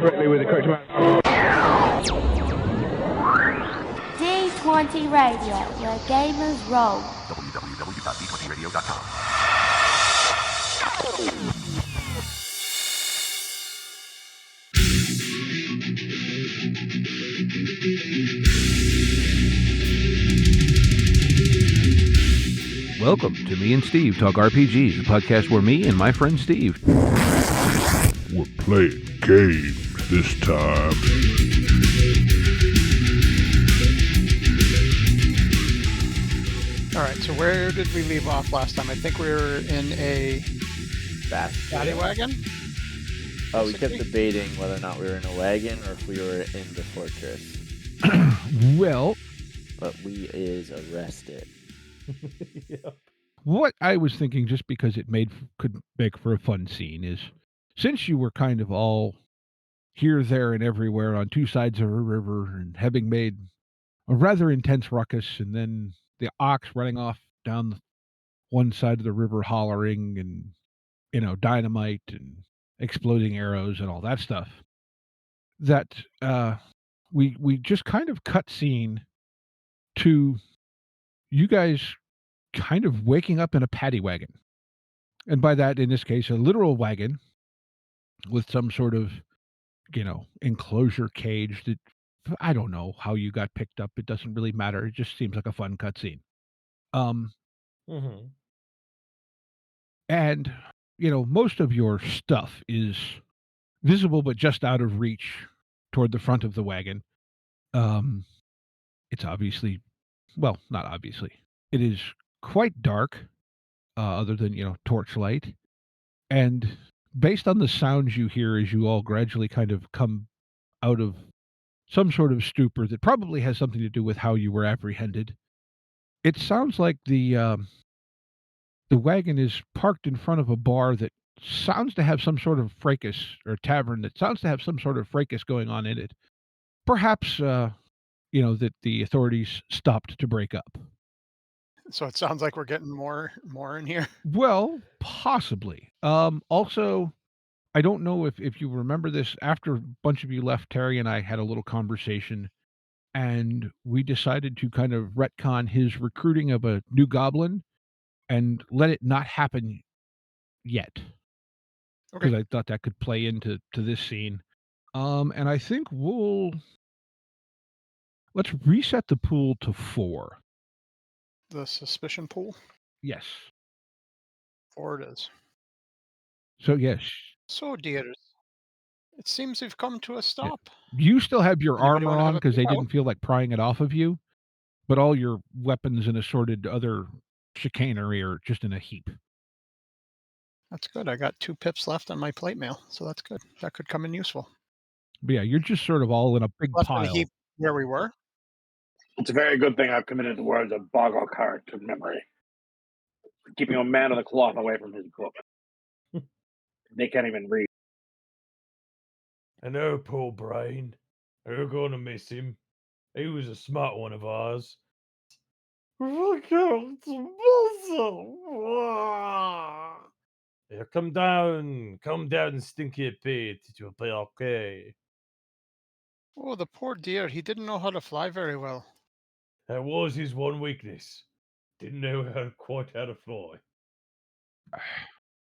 correctly with the correct amount. D20 Radio, where gamers roll. www.d20radio.com. Welcome to Me and Steve Talk RPGs, a podcast where me and my friend Steve... We're playing games this time. Alright, so where did we leave off last time? I think we were in a paddy wagon? Oh, we kept debating whether or not we were in a wagon or if we were in the fortress. Well... But we is arrested. Yep. What I was thinking, just because it could make for a fun scene, is since you were kind of all here, there, and everywhere on two sides of a river and having made a rather intense ruckus, and then the ox running off down one side of the river hollering and, dynamite and exploding arrows and all that stuff, that we just kind of cut scene to you guys kind of waking up in a paddy wagon. And by that, in this case, a literal wagon with some sort of, enclosure cage that I don't know how you got picked up. It doesn't really matter. It just seems like a fun cutscene. And, most of your stuff is visible, but just out of reach toward the front of the wagon. It's obviously, well, not obviously. It is quite dark, other than, torchlight. And based on the sounds you hear as you all gradually kind of come out of some sort of stupor that probably has something to do with how you were apprehended, it sounds like the wagon is parked in front of a bar that sounds to have some sort of fracas, or tavern that sounds to have some sort of fracas going on in it. Perhaps, that the authorities stopped to break up. So it sounds like we're getting more in here. Well, possibly. Also, I don't know if you remember this. After a bunch of you left, Terry and I had a little conversation, and we decided to kind of retcon his recruiting of a new goblin and let it not happen yet. Okay. Because I thought that could play into this scene. And I think let's reset the pool to 4. The suspicion pool? Yes. 4 it is. So, yes. So, dears, it seems we've come to a stop. You still have your Anybody armor wanna have on a because they peek out? didn't feel like prying it off of you, but all your weapons and assorted other chicanery are just in a heap. That's good. I got 2 pips left on my plate mail, so that's good. That could come in useful. But yeah, you're just sort of all in a big Left in a pile. heap where we were. It's a very good thing I've committed the words of Boggle Cart to memory. Keeping a man of the cloth away from his book. They can't even read. I know, poor Brain. We're gonna miss him. He was a smart one of ours. Yeah, come down, Stinky Pete. It will be okay. Oh, the poor dear. He didn't know how to fly very well. That was his one weakness. Didn't know quite how to fly.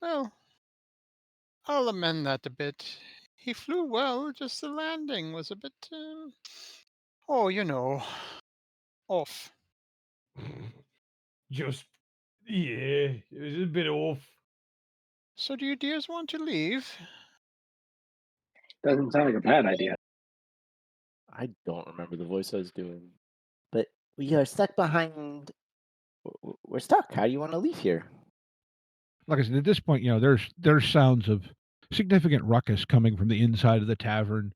Well, I'll amend that a bit. He flew well, just the landing was a bit, off. Just, yeah, it was a bit off. So do you dears want to leave? Doesn't sound like a bad idea. I don't remember the voice I was doing. But we are stuck behind... We're stuck. How do you want to leave here? Like I said, at this point, there's sounds of significant ruckus coming from the inside of the tavern.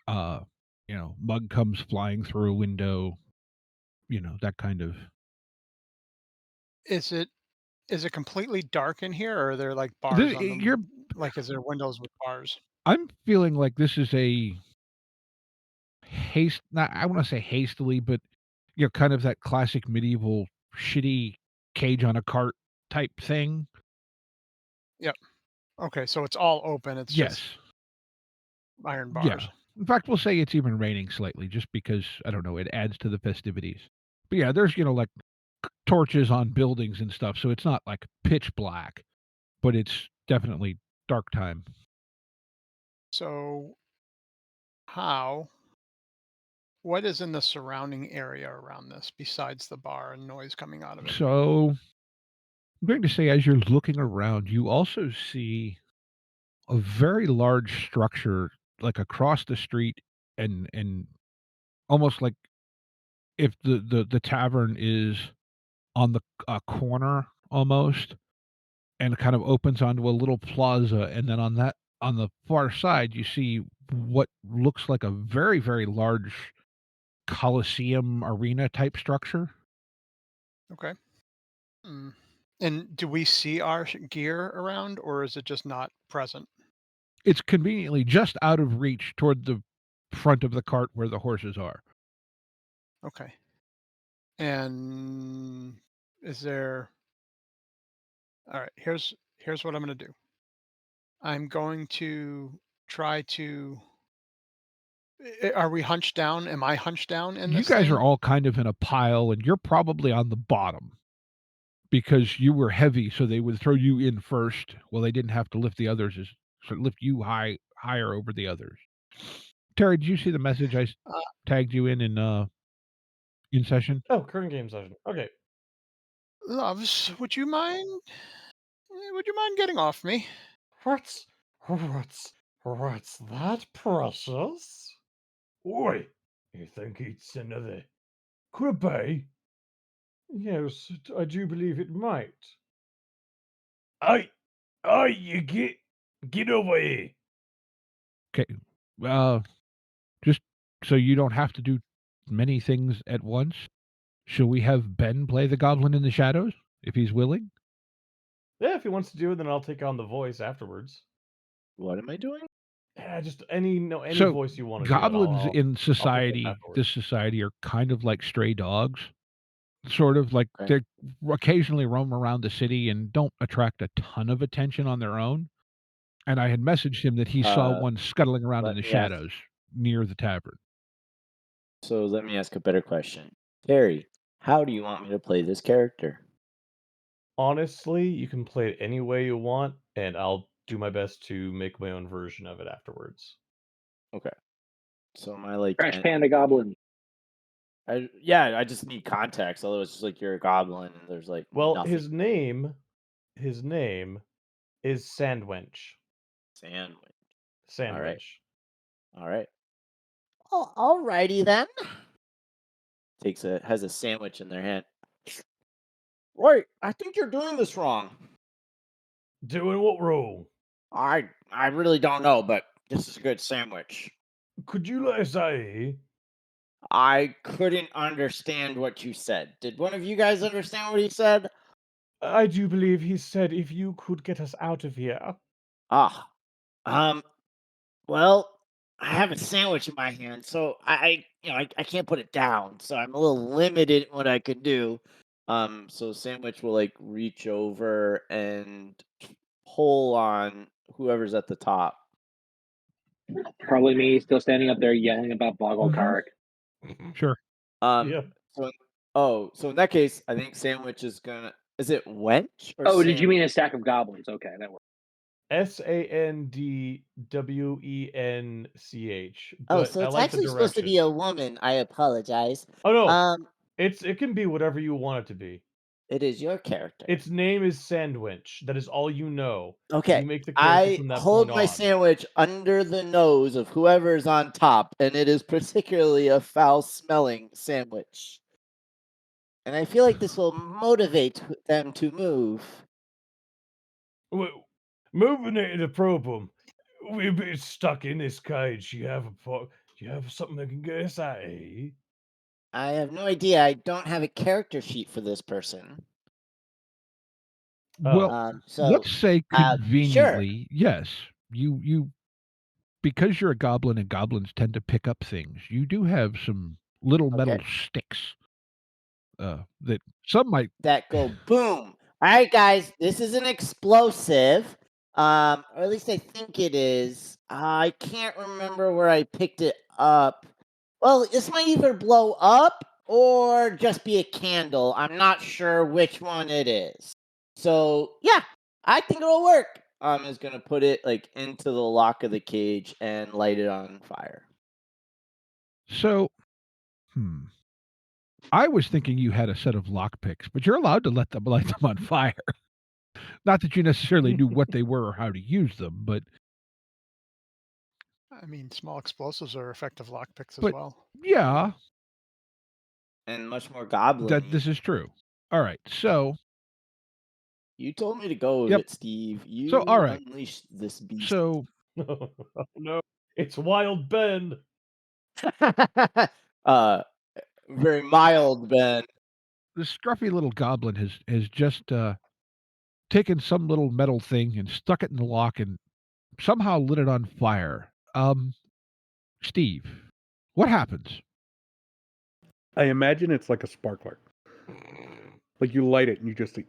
Mug comes flying through a window. That kind of. Is it completely dark in here, or are there like bars on them? Is there windows with bars? I'm feeling like this is a I want to say hastily, but kind of that classic medieval shitty cage on a cart type thing. Yep. Okay, so it's all open. It's yes. just iron Yeah. bars. In fact, we'll say it's even raining slightly, just because I don't know, it adds to the festivities. But yeah, there's like torches on buildings and stuff, so it's not like pitch black, but it's definitely dark time. So, what is in the surrounding area around this besides the bar and noise coming out of it? So I'm going to say, as you're looking around, you also see a very large structure, like across the street, and almost like if the tavern is on the corner almost, and kind of opens onto a little plaza, and then on the far side you see what looks like a very, very large Coliseum arena type structure. Okay. And do we see our gear around, or is it just not present? It's conveniently just out of reach toward the front of the cart where the horses are. Okay. And is there? All right. Here's what I'm going to do. I'm going to try to. Are we hunched down? Am I hunched down in You this guys thing? are all kind of in a pile, and you're probably on the bottom because you were heavy, so they would throw you in first. Well, they didn't have to lift the others, so lift you higher over the others. Terry, did you see the message I tagged you in session? Oh, current game session. Okay. Loves, would you mind? Would you mind getting off me? What's that, precious? Oi, you think it's another crabbe? Yes, I do believe it might. I, you get over here. Okay. Just so you don't have to do many things at once, shall we have Ben play the goblin in the shadows, if he's willing? Yeah, if he wants to do it, then I'll take on the voice afterwards. What am I doing? Yeah, just any So, voice you want to goblins do. in I'll society, this society, are kind of like stray dogs. Sort of like Okay. they occasionally roam around the city and don't attract a ton of attention on their own. And I had messaged him that he saw one scuttling around in the shadows near the tavern. So let me ask a better question. Terry, how do you want me to play this character? Honestly, you can play it any way you want, and I'll do my best to make my own version of it afterwards. Okay. So am I like Trash Panda Goblin? I just need context. Otherwise, it's just like you're a goblin and there's like nothing. His name is Sandwich. Sandwich. All right. Oh, alrighty then. Has a sandwich in their hand. Wait, I think you're doing this wrong. Doing what wrong? I really don't know, but this is a good sandwich. Could you let us say? I couldn't understand what you said. Did one of you guys understand what he said? I do believe he said if you could get us out of here. Well, I have a sandwich in my hand, so I can't put it down, so I'm a little limited in what I can do. So Sandwich will like reach over and pull on whoever's at the top. Probably me, still standing up there yelling about Boggle Carrick. Sure. Yeah. So in that case, I think Sandwich is gonna. Is it Wench? Or did you mean a stack of goblins? Okay, that works. SANDWENCH. Oh, so it's actually supposed to be a woman. I apologize. Oh no. It can be whatever you want it to be. It is your character. Its name is Sandwich. That is all you know. Okay. You make the character from that hold point my on. sandwich under the nose of whoever's on top, and it is particularly a foul-smelling sandwich. And I feel like this will motivate them to move. Well, moving it is a problem. We're a bit stuck in this cage. You have something that can get us out of here? I have no idea. I don't have a character sheet for this person. Well, let's say conveniently, yes. You because you're a goblin and goblins tend to pick up things. You do have some little metal sticks that some might that go boom. All right, guys, this is an explosive. Or at least I think it is. I can't remember where I picked it up. Well, this might either blow up or just be a candle. I'm not sure which one it is. So yeah, I think it'll work. I'm just gonna put it like into the lock of the cage and light it on fire. So, I was thinking you had a set of lockpicks, but you're allowed to light them on fire. Not that you necessarily knew what they were or how to use them, but I mean, small explosives are effective lockpicks as But- well. yeah, And much more goblin. this is true. All right, so You told me to go with Yep. it, Steve. You So, all right. unleashed this beast. so No, it's Wild Ben. Very mild, Ben. this scruffy little goblin has just taken some little metal thing and stuck it in the lock and somehow lit it on fire. Steve, what happens? I imagine it's like a sparkler. Like you light it and you just like,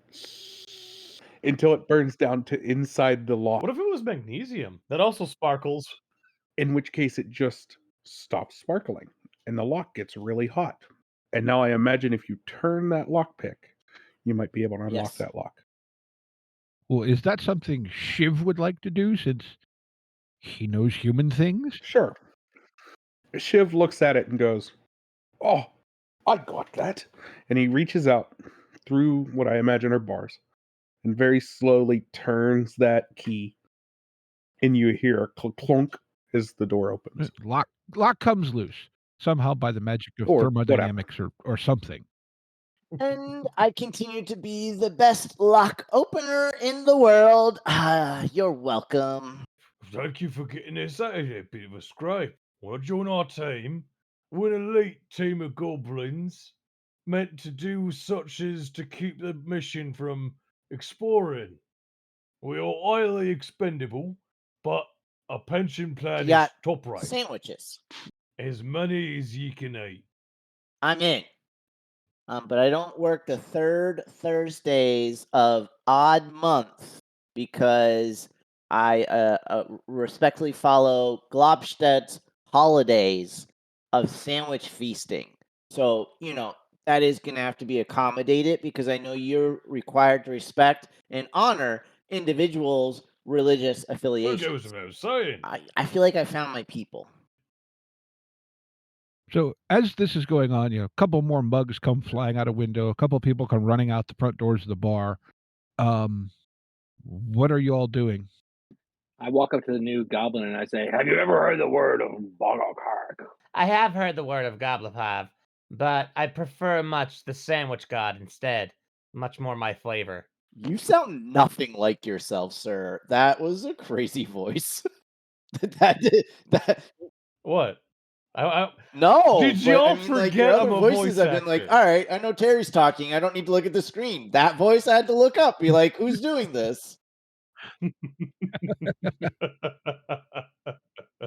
until it burns down to inside the lock. What if it was magnesium? That also sparkles. In which case it just stops sparkling and the lock gets really hot. And now I imagine if you turn that lockpick, you might be able to unlock Yes. that lock. Well, is that something Shiv would like to do since he knows human things? Sure. Shiv looks at it and goes, "Oh, I got that." And he reaches out through what I imagine are bars and very slowly turns that key. And you hear a clunk as the door opens. Lock comes loose somehow by the magic of Or thermodynamics or something. And I continue to be the best lock opener in the world. You're welcome. Thank you for getting us out of here, bit of a scrape. When I join our team, we're an elite team of goblins meant to do such as to keep the mission from exploring. We are highly expendable, but our pension plan is got top rate. Sandwiches. As many as you can eat. I'm in. But I don't work the third Thursdays of odd month because I respectfully follow Globstedt's holidays of sandwich feasting. So, that is going to have to be accommodated because I know you're required to respect and honor individuals' religious What affiliations. goes without saying? I feel like I found my people. So as this is going on, a couple more mugs come flying out a window. A couple people come running out the front doors of the bar. What are you all doing? I walk up to the new goblin and I say, "Have you ever heard the word of Boggle-Kark?" I have heard the word of Gobblit, but I prefer much the sandwich god instead. Much more my flavor. You sound nothing like yourself, sir. That was a crazy voice. that What? no. Did but, y'all I mean, like, your forget other I'm a voices voice I've been like, actor? all right, I know Terry's talking. I don't need to look at the screen. That voice I had to look up. Be like, who's doing this?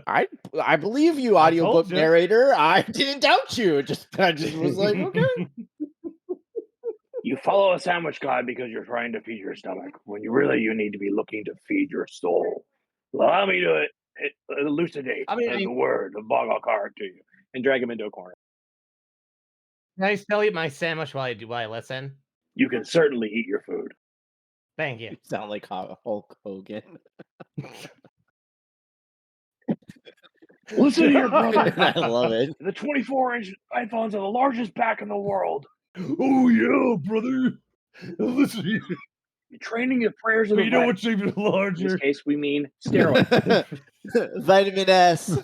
I believe you, I audiobook told ya. narrator. I didn't doubt you. I just was like, okay. You follow a sandwich god because you're trying to feed your stomach, when you need to be looking to feed your soul. Allow me to elucidate the word of Boggle-Kark to you and drag him into a corner. Can I still eat my sandwich while I listen? You can certainly eat your food. Thank you. You sound like Hulk Hogan. Listen here, brother. I love it. The 24-inch iPhones are the largest back in the world. Oh yeah, brother. Listen here. You're training your prayers of You know breath. what's even In this larger? case, we mean steroids. Vitamin S.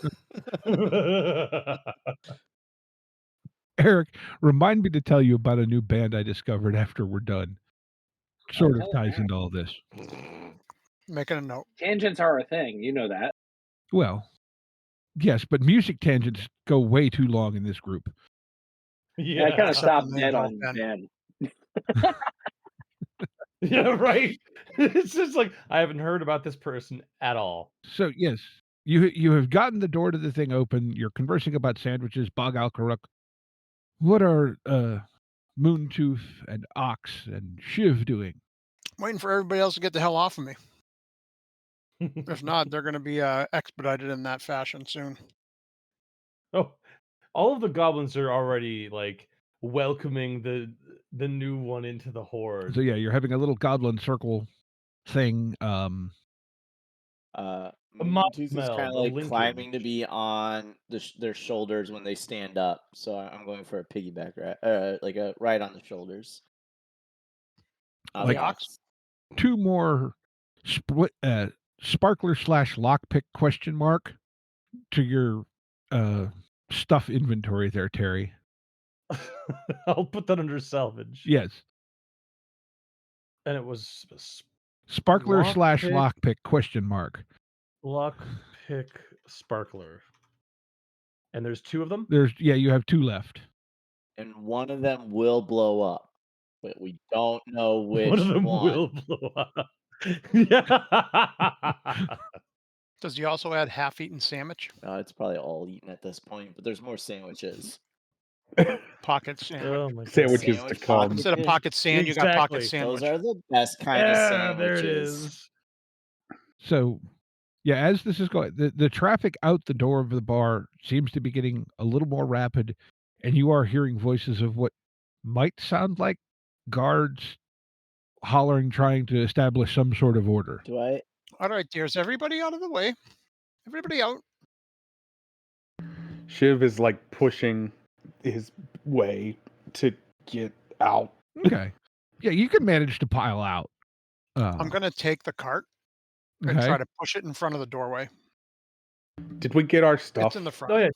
Eric, remind me to tell you about a new band I discovered after we're done. Sort of ties into all this. Making a note. Tangents are a thing. You know that. Well, yes, but music tangents go way too long in this group. Yeah, I kind of Except stopped when they dead involve on Ben. Ben. Yeah, right. It's just like I haven't heard about this person at all. So yes, you have gotten the door to the thing open. You're conversing about sandwiches, Boggle-Kark. What are Moontoof and Ox and Shiv doing? Waiting for everybody else to get the hell off of me. If not, they're going to be expedited in that fashion soon. Oh, all of the goblins are already like welcoming the new one into the horde. So yeah, you're having a little goblin circle thing. Moontooth is smell, kind of the like climbing to linkage. be on their shoulders when they stand up. So I'm going for a piggyback ride, like a ride on the shoulders. Like ox? 2 more sparkler / lockpick question mark to your stuff inventory there, Terry. I'll put that under salvage. Yes. And it was Sparkler / lockpick- lockpick question mark. lockpick sparkler. And there's 2 of them? You have 2 left. And one of them will blow up, but we don't know which One of them will blow up. Yeah. Does he also add half-eaten sandwich? It's probably all eaten at this point, but there's more sandwiches. Pocket sandwich. Oh my God. Sandwiches to Sandwich come. pocket. Instead of pocket sand, you got Exactly. pocket sandwich. Those are the best kind of sandwiches. There it is. So, yeah, as this is going, the traffic out the door of the bar seems to be getting a little more rapid, and you are hearing voices of what might sound like guards hollering, trying to establish some sort of order. All right, dears, everybody out of the way. Everybody out. Shiv is like pushing his way to get out. Okay. Yeah, you can manage to pile out. I'm going to take the cart and try to push it in front of the doorway. Did we get our stuff? It's in the front. Oh yeah.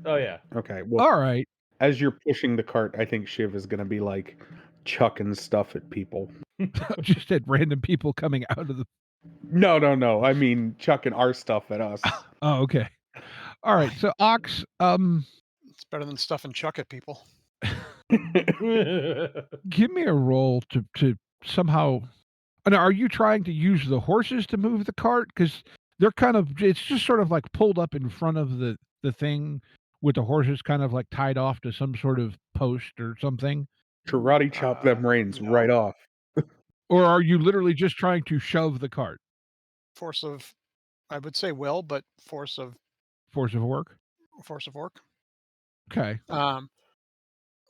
Oh yeah. Okay. Well, all right. As you're pushing the cart, I think Shiv is going to be like chucking stuff at people. Just at random people coming out of the. No. I mean, chucking our stuff at us. Oh, okay. All right. So, Ox, it's better than stuffing Chuck at people. Give me a roll to somehow. And are you trying to use the horses to move the cart? Because they're it's just sort of like pulled up in front of the thing with the horses kind of like tied off to some sort of post or something. Karate chop them reins right off. Or are you literally just trying to shove the cart? Force of, I would say will, but force of work. Force of work. Okay.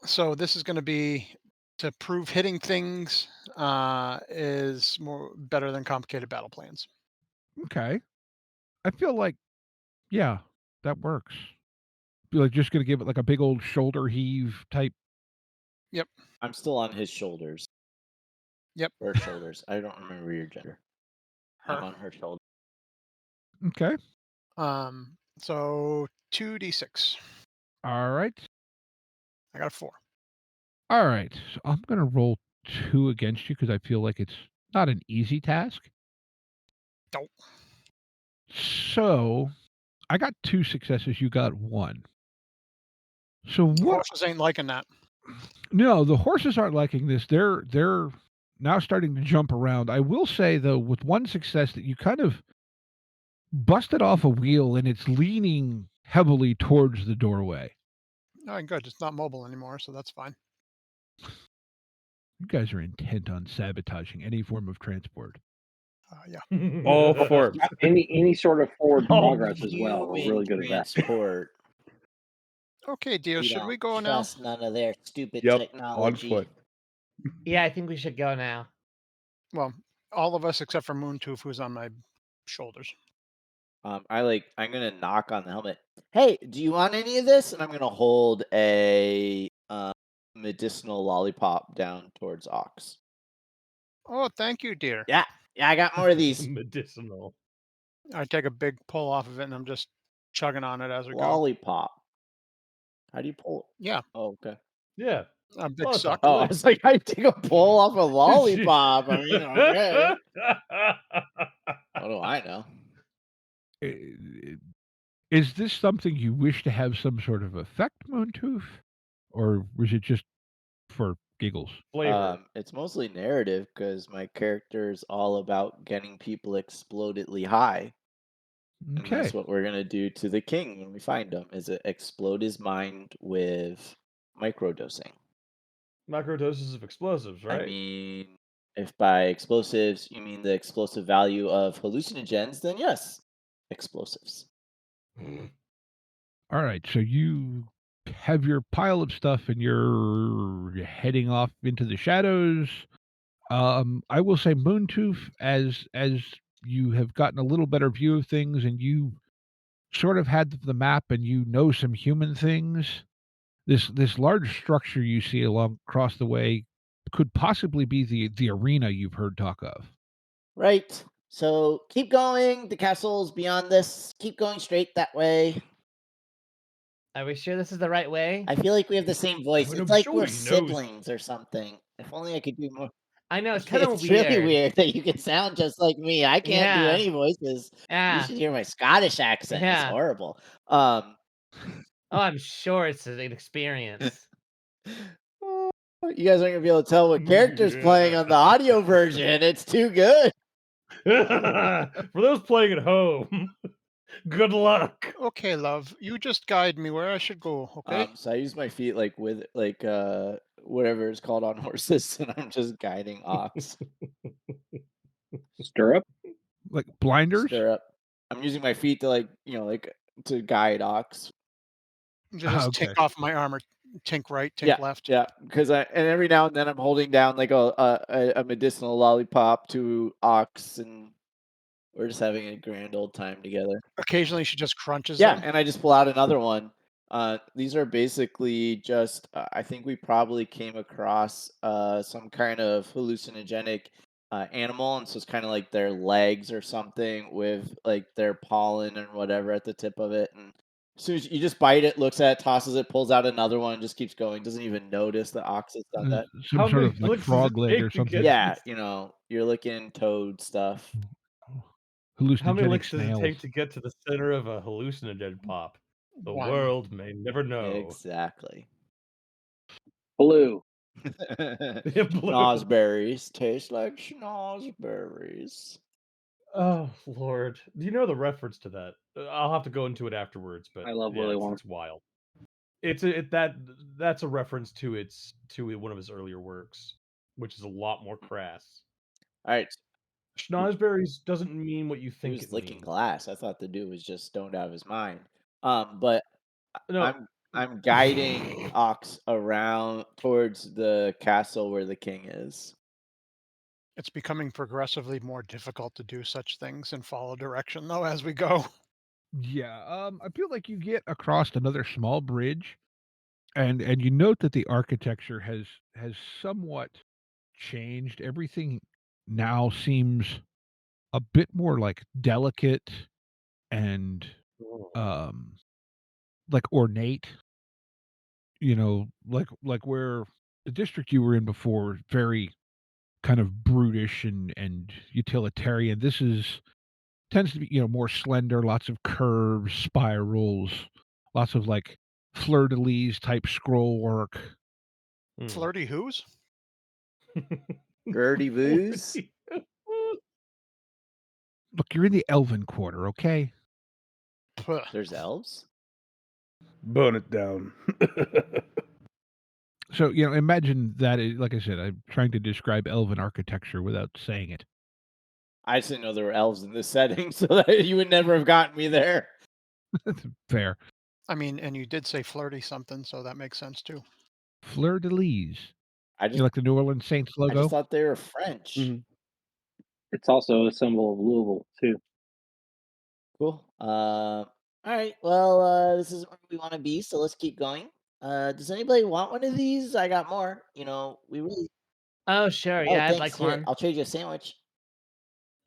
So this is going to be to prove hitting things is better than complicated battle plans. Okay. I feel like, yeah, that works. Feel like just going to give it like a big old shoulder heave type. Yep. I'm still on his shoulders. Yep. Her shoulders. I don't remember your gender. I'm on her shoulder. Okay. So 2d6. All right. I got a 4. All right. So I'm going to roll 2 against you because I feel like it's not an easy task. Nope. So I got 2 successes. You got 1. So what? Horses ain't liking that. No, the horses aren't liking this. They're now starting to jump around. I will say though, with 1 success, that you kind of busted off a wheel and it's leaning heavily towards the doorway. Oh, good. It's not mobile anymore, so that's fine. You guys are intent on sabotaging any form of transport. Yeah. All for any sort of forward progress as well. We're really good at that. Transport. Okay, dear. Should we go now? Trust none of their stupid on technology. foot. Yeah, I think we should go now. Well, all of us except for Moontoof, who's on my shoulders. I'm gonna knock on the helmet. Hey, do you want any of this? And I'm gonna hold a medicinal lollipop down towards Ox. Oh, thank you, dear. Yeah, I got more of these. Medicinal. I take a big pull off of it, and I'm just chugging on it as we go. Lollipop. How do you pull it? Yeah. Oh, okay. Yeah. A big Lollipop. suck. Oh, I was like, I take a pull off a lollipop. I mean, okay. What do I know? Is this something you wish to have some sort of effect, Moontoof? Or was it just for giggles? Flavor. It's mostly narrative because my character's all about getting people explodedly high. And Okay. that's what we're gonna do to the king when we find him. Is it explode his mind with microdosing? Microdoses of explosives, right? I mean, If by explosives you mean the explosive value of hallucinogens, then yes, explosives. All right, so you have your pile of stuff and you're heading off into the shadows. I will say Moontoof, as you have gotten a little better view of things and you sort of had the map and you know some human things, this large structure you see along across the way could possibly be the arena you've heard talk of. Right. So keep going. The castle's beyond this. Keep going straight that way. Are we sure this is the right way? I feel like we have the same voice. mean, It's I'm like sure we're he knows. siblings or something. If only I could do more. I know, it's kind of It's weird. really weird that you can sound just like me. I can't do Yeah. any voices. You Yeah. should hear my Scottish accent. It's Yeah. horrible. Oh, I'm sure it's an experience. You guys aren't gonna be able to tell what character's playing on the audio version. It's too good. For those playing at home, good luck. Okay, love. You just guide me where I should go, okay? So I use my feet like with whatever it's called on horses, and I'm just guiding ox. Stirrup? Like blinders? Stirrup. I'm using my feet to to guide ox. Just okay. take off my armor. Tink right, tink left. Yeah, because and every now and then I'm holding down like a medicinal lollipop to ox, and we're just having a grand old time together. Occasionally she just crunches Yeah, them. and I just pull out another one. These are basically just I think we probably came across some kind of hallucinogenic animal, and so it's kind of like their legs or something with like their pollen and whatever at the tip of it. And as soon as you just bite it, looks at it, tosses it, pulls out another one, just keeps going, doesn't even notice the ox has done that. Some How sort many of like licks does frog it leg take or to something. get- Yeah, you're licking toad stuff. How many Hallucinogenic licks does it snails. take to get to the center of a hallucinogen pop? The One. world may never know. Exactly. Blue. Schnozberries taste like schnozberries. Oh Lord, do you know the reference to that? I'll have to go into it afterwards, but I love yeah, Willy it's, Wonka. it's wild. That's a reference to one of his earlier works, which is a lot more crass. All right, Schnozberries doesn't mean what you he think was it licking means. glass. I thought the dude was just stoned out of his mind. But No, I'm guiding Ox around towards the castle where the king is. It's becoming progressively more difficult to do such things and follow direction though as we go. Yeah, I feel like you get across another small bridge, and you note that the architecture has somewhat changed. Everything now seems a bit more like delicate and like ornate. You know, like where the district you were in before was very kind of brutish and utilitarian. This tends to be, more slender, lots of curves, spirals, lots of like fleur-de-lis type scroll work. Flirty who's? Gertie Boos. Look, you're in the Elven Quarter, okay? Puh. There's elves. Burn it down. So, imagine that, like I said, I'm trying to describe Elven architecture without saying it. I just didn't know there were elves in this setting, so that you would never have gotten me there. Fair. I mean, and you did say flirty something, so that makes sense too. Fleur-de-lis. I just You like the New Orleans Saints I logo? just thought they were French. Mhm. It's also a symbol of Louisville too. Cool. All right. Well, this isn't where we want to be, so let's keep going. Does anybody want one of these? I got more. We really. Oh, sure. Oh, Yeah, I'd thanks. like Here, one. I'll trade you a sandwich.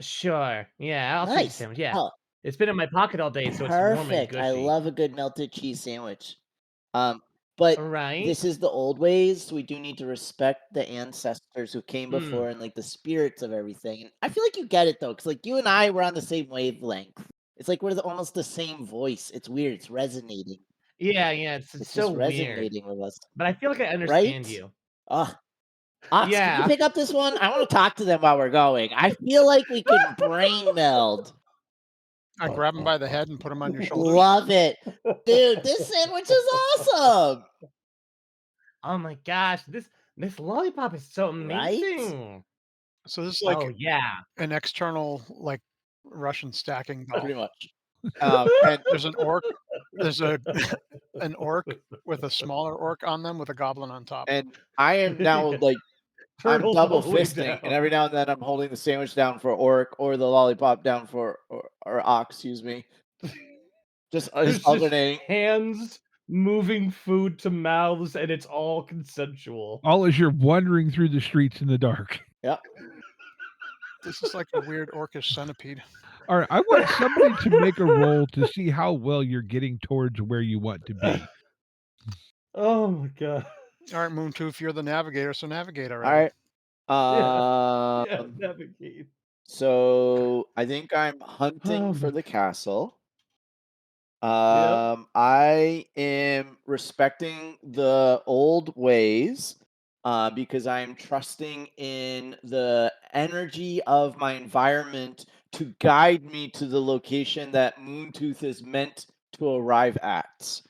Sure. Yeah, I'll take a Nice. sandwich. Yeah. Oh, It's been in my pocket all day, so it's warm and perfect. gushy. I love a good melted cheese sandwich. But Right? this is the old ways. So we do need to respect the ancestors who came before and like the spirits of everything. And I feel like you get it though, because like you and I were on the same wavelength. It's like we're almost the same voice. It's weird. It's resonating. Yeah, it's It's so just weird. resonating with us. But I feel like I understand Right? you. Ox, can Yeah. you pick up this one? I want to talk to them while we're going. I feel like we can brain meld. I grab him by the head and put him on your shoulders. Love it. Dude, this sandwich is awesome. Oh my gosh, this lollipop is so Right? amazing. So this is like Oh yeah. an external, like Russian stacking doll. Pretty much. And there's an orc. There's an orc with a smaller orc on them with a goblin on top. And I am now like I'm Turtles double all the way fisting, and down. every now and then I'm holding the sandwich down for orc or the lollipop down for or ox, excuse me. Just alternating. Hands moving food to mouths, and it's all consensual. All as you're wandering through the streets in the dark. Yep. This is like a weird orcish centipede. All right, I want somebody to make a roll to see how well you're getting towards where you want to be. Oh my god. All right, Moontoof, you're the navigator, so navigate already. All right. Yeah, navigate. So I think I'm hunting for the castle. Yep. I am respecting the old ways because I am trusting in the energy of my environment to guide me to the location that Moontooth is meant to arrive at.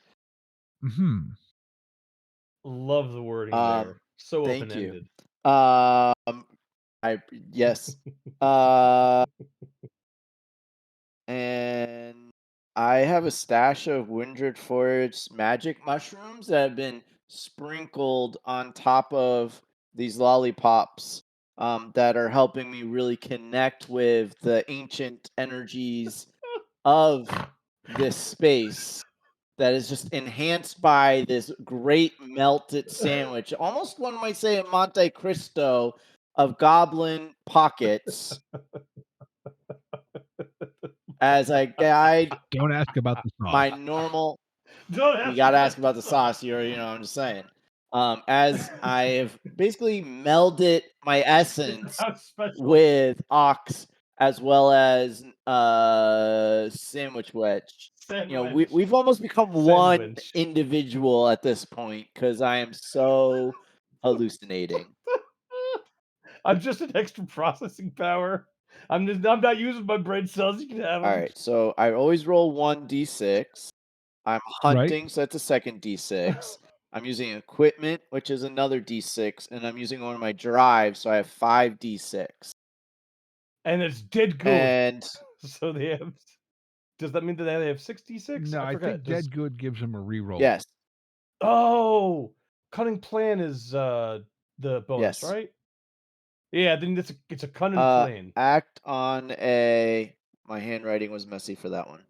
Love the wording there. So Thank open-ended. Yes. And I have a stash of Wyrdforest magic mushrooms that have been sprinkled on top of these lollipops that are helping me really connect with the ancient energies of this space that is just enhanced by this great melted sandwich. Almost one might say a Monte Cristo of goblin pockets. As I guide Don't ask about the sauce. my normal. Don't ask You gotta ask about the sauce. I'm just saying. As I have basically melded my essence with ox as well as sandwich wedge. We've almost become one individual at this point because I am so hallucinating. I'm just an extra processing power. I'm not using my brain cells. You can have them. All right, so I always roll 1d6. I'm hunting, so that's a second d6. I'm using equipment, which is another d6, and I'm using one of my drives, so I have 5d6. And it's dead good. And so they have. Does that mean that they have 66? No, I think dead good gives them a reroll. Yes. Oh, cunning plan is the bonus, Yes. right? Yeah, then it's a cunning plan. Act on a. My handwriting was messy for that one.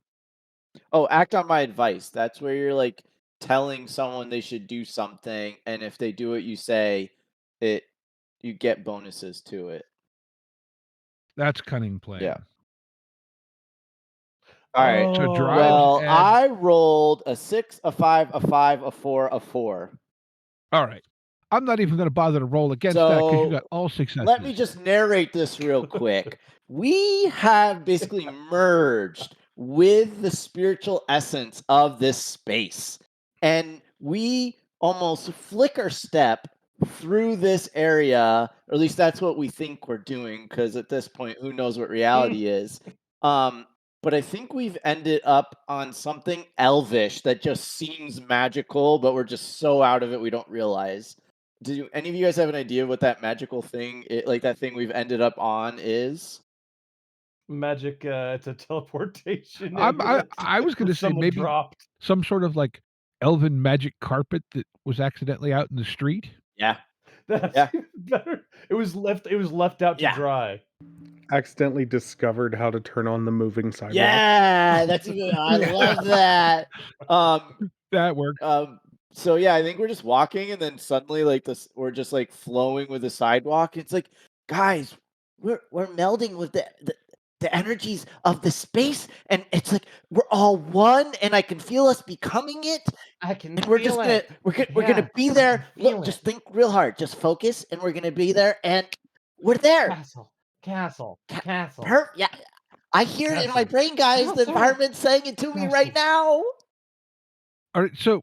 Oh, act on my advice. That's where you're like telling someone they should do something, and if they do what you say, you get bonuses to it. That's cunning plan. Yeah. All right. So drive. Well, I rolled a 6, a 5, a 5, a 4, a 4. All right. I'm not even going to bother to roll against that because you got all successes. Let me just narrate this real quick. We have basically merged with the spiritual essence of this space, and we almost flicker step through this area, or at least that's what we think we're doing, because at this point, who knows what reality is. But I think we've ended up on something elvish that just seems magical, but we're just so out of it we don't realize. Do any of you guys have an idea what that magical thing, like that thing we've ended up on, is? Magic, it's a teleportation. I was going to say maybe dropped some sort of like elven magic carpet that was accidentally out in the street. Yeah. That's better. It was left out to dry. Accidentally discovered how to turn on the moving sidewalk. Yeah, that's even. I love that. That worked. So yeah, I think we're just walking, and then suddenly, like we're just like flowing with the sidewalk. It's like, guys, we're melding with the energies of the space, and it's like we're all one, and I can feel us becoming it. I can. And we're just gonna we're gonna be there. Look, just think real hard. Just focus, and we're gonna be there, and we're there. Castle. Yeah, I hear it in my brain, guys. The environment's saying it to me right now. All right, so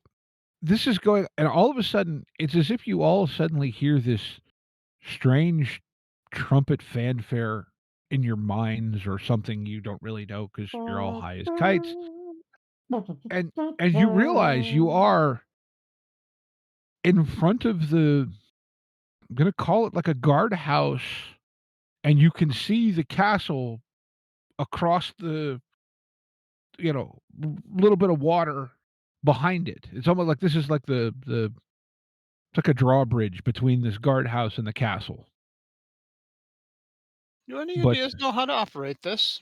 this is going, and all of a sudden, it's as if you all suddenly hear this strange trumpet fanfare in your minds or something you don't really know because you're all high as kites. And you realize you are in front of I'm going to call it like a guardhouse and you can see the castle across the little bit of water behind it. It's almost like this is like it's like a drawbridge between this guardhouse and the castle. Do any of But you know how to operate this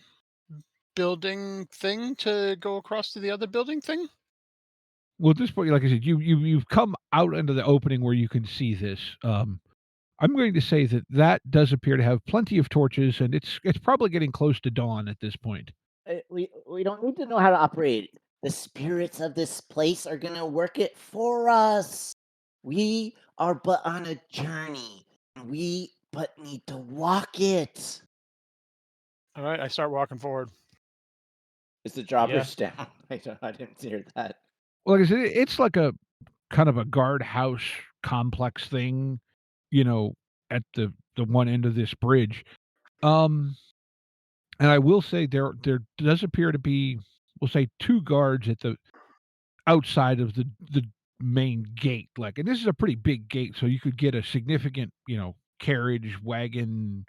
building thing to go across to the other building thing? well, at this point, like I said, you've come out into the opening where you can see this. I'm going to say that does appear to have plenty of torches, and it's probably getting close to dawn at this point. We don't need to know how to operate. The spirits of this place are gonna work it for us. We are but on a journey. We but need to walk it. All right, I start walking forward. Is the droppers down? I didn't hear that. Well, like I said, it's like a kind of a guardhouse complex thing, at the one end of this bridge. And I will say there does appear to be, we'll say, 2 guards at the outside of the main gate. Like, and this is a pretty big gate, so you could get a significant, carriage, wagon,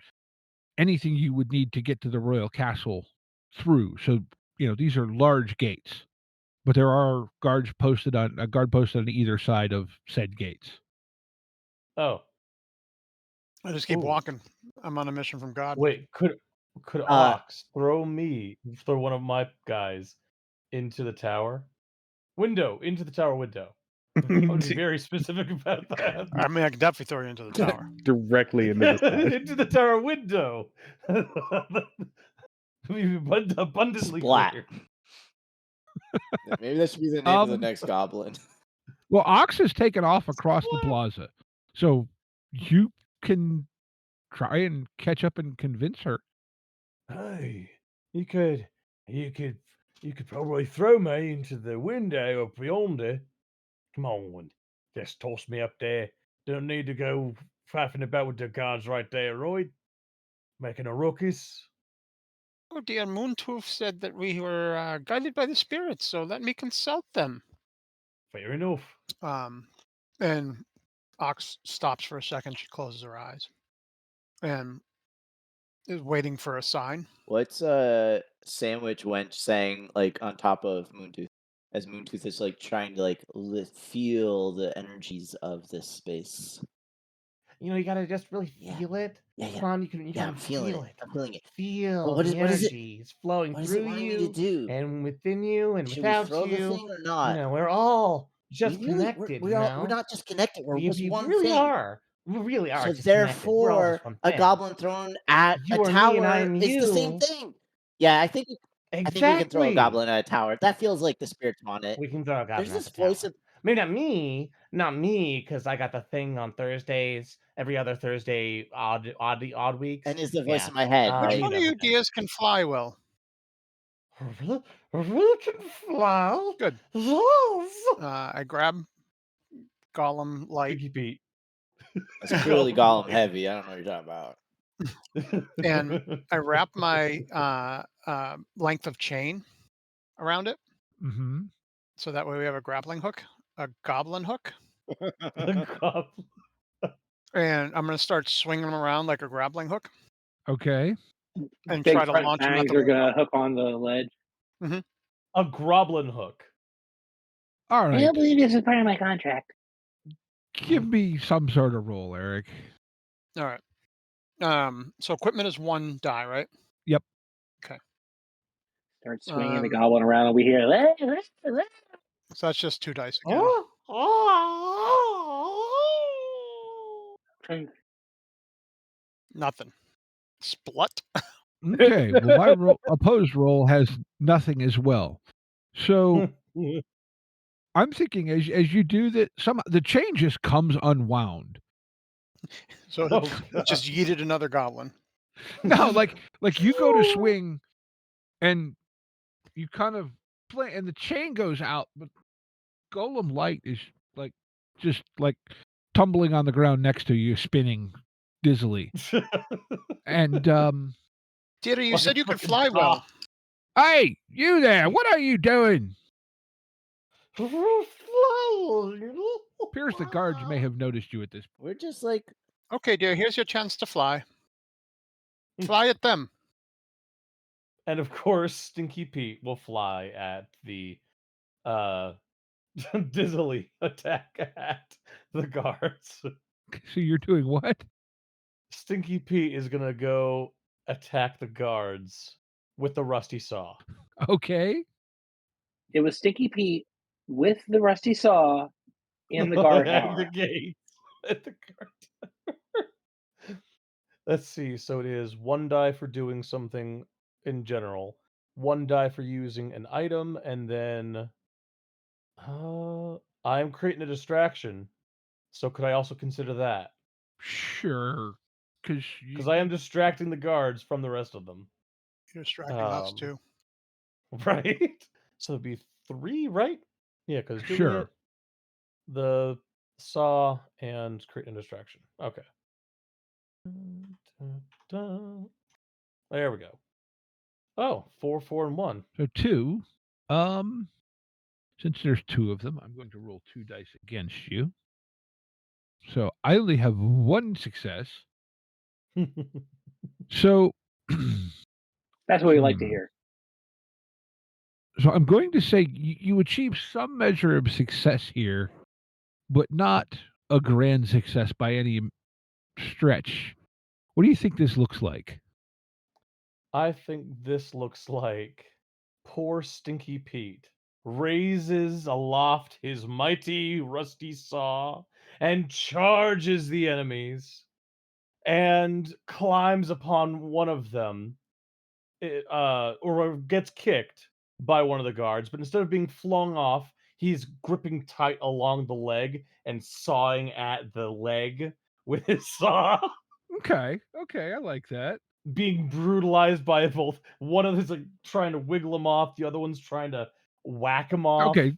anything you would need to get to the royal castle through. So, these are large gates, but there are a guard posted on either side of said gates. Oh, I just keep walking. I'm on a mission from God. wait, could Ox throw one of my guys into the tower? Into the tower window. I would be very specific about that. I mean, I can definitely throw you into the tower. Directly into the side. Into the tower window. Abundantly Splat. clear. Maybe that should be the name of the next goblin. Well, Ox has taken off across the plaza, so you can try and catch up and convince her. Hey, you could probably throw me into the window up yonder. Come on, just toss me up there. Don't need to go faffing about with the guards right there, right? Making a ruckus. Oh dear, Moontoof said that we were guided by the spirits, so let me consult them. Fair enough. And Ox stops for a second. She closes her eyes and is waiting for a sign. What's Sandwich Wench saying, like, on top of Moontooth? As Moontooth is, like, trying to, like, feel the energies of this space. You gotta just really feel it. Yeah. Come on, you can I'm feeling it. I'm feeling it. Feel what the is it? energy. It's flowing What is through it wanting me you to do? and within you and Should without we throw you. the thing or not? We're all just We really, connected. we're not just connected. We're just we one really thing. are. We really are. So just connected. We're all therefore, just one a thing. goblin thrown at You a are tower me and I am is the same you. thing. Yeah, I think we can throw a goblin at a tower. That feels like the spirits want it. We can throw a goblin There's at this the tower. voice of Maybe not me, because I got the thing on Thursdays, every other Thursday, odd weeks. and is the voice in my head. Which one of you dears can fly well? Really can fly. Good. I grab Gollum light. Pete. It's clearly Gollum heavy. I don't know what you're talking about. And I wrap my length of chain around it. Mm-hmm. So that way we have a grappling hook, a goblin hook. And I'm going to start swinging them around like a grappling hook. Okay. And Big try to launch them at fangs are going to hook on the ledge. Mm-hmm. A goblin hook. All right. I don't believe this is part of my contract. Give me some sort of roll, Eric. All right. So equipment is 1 die, right? Yep. Okay. Start swinging the goblin around, and we hear. So that's just 2 dice again. Nothing. Splut. Okay. Well, my opposed roll has nothing as well. So I'm thinking as you do that, the chain just comes unwound. So it just yeeted another goblin. No, like you go to swing, and you kind of play, and the chain goes out, but Golem Light is just tumbling on the ground next to you, spinning dizzily. And Dear, you said you could fly well. Hey, you there! What are you doing? Appears the guards may have noticed you at this point. We're just like, okay, dear, here's your chance to fly. Fly at them. And of course, Stinky Pete will fly at the dizzily attack at the guards. So you're doing what? Stinky Pete is gonna go attack the guards with the rusty saw. Okay. It was Stinky Pete with the rusty saw in the guard At tower. the gates. At the guard tower. Let's see. So it is 1 die for doing something in general, 1 die for using an item, and then I'm creating a distraction. So could I also consider that? Sure. Because I am distracting the guards from the rest of them. You're distracting us too. Right? So it'd be 3, right? Yeah, because doing Sure. it, the saw, and creating a distraction. Okay. There we go. Oh, 4, 4, and 1. So 2. Since there's 2 of them, I'm going to roll 2 dice against you. So I only have 1 success. So That's what we like to hear. So I'm going to say you achieve some measure of success here, but not a grand success by any stretch. What do you think this looks like? I think this looks like poor Stinky Pete raises aloft his mighty rusty saw and charges the enemies and climbs upon one of them, or gets kicked by one of the guards, but instead of being flung off, he's gripping tight along the leg and sawing at the leg with his saw. Okay, I like that. Being brutalized by both. One of them's like trying to wiggle him off, the other one's trying to whack him off. Okay,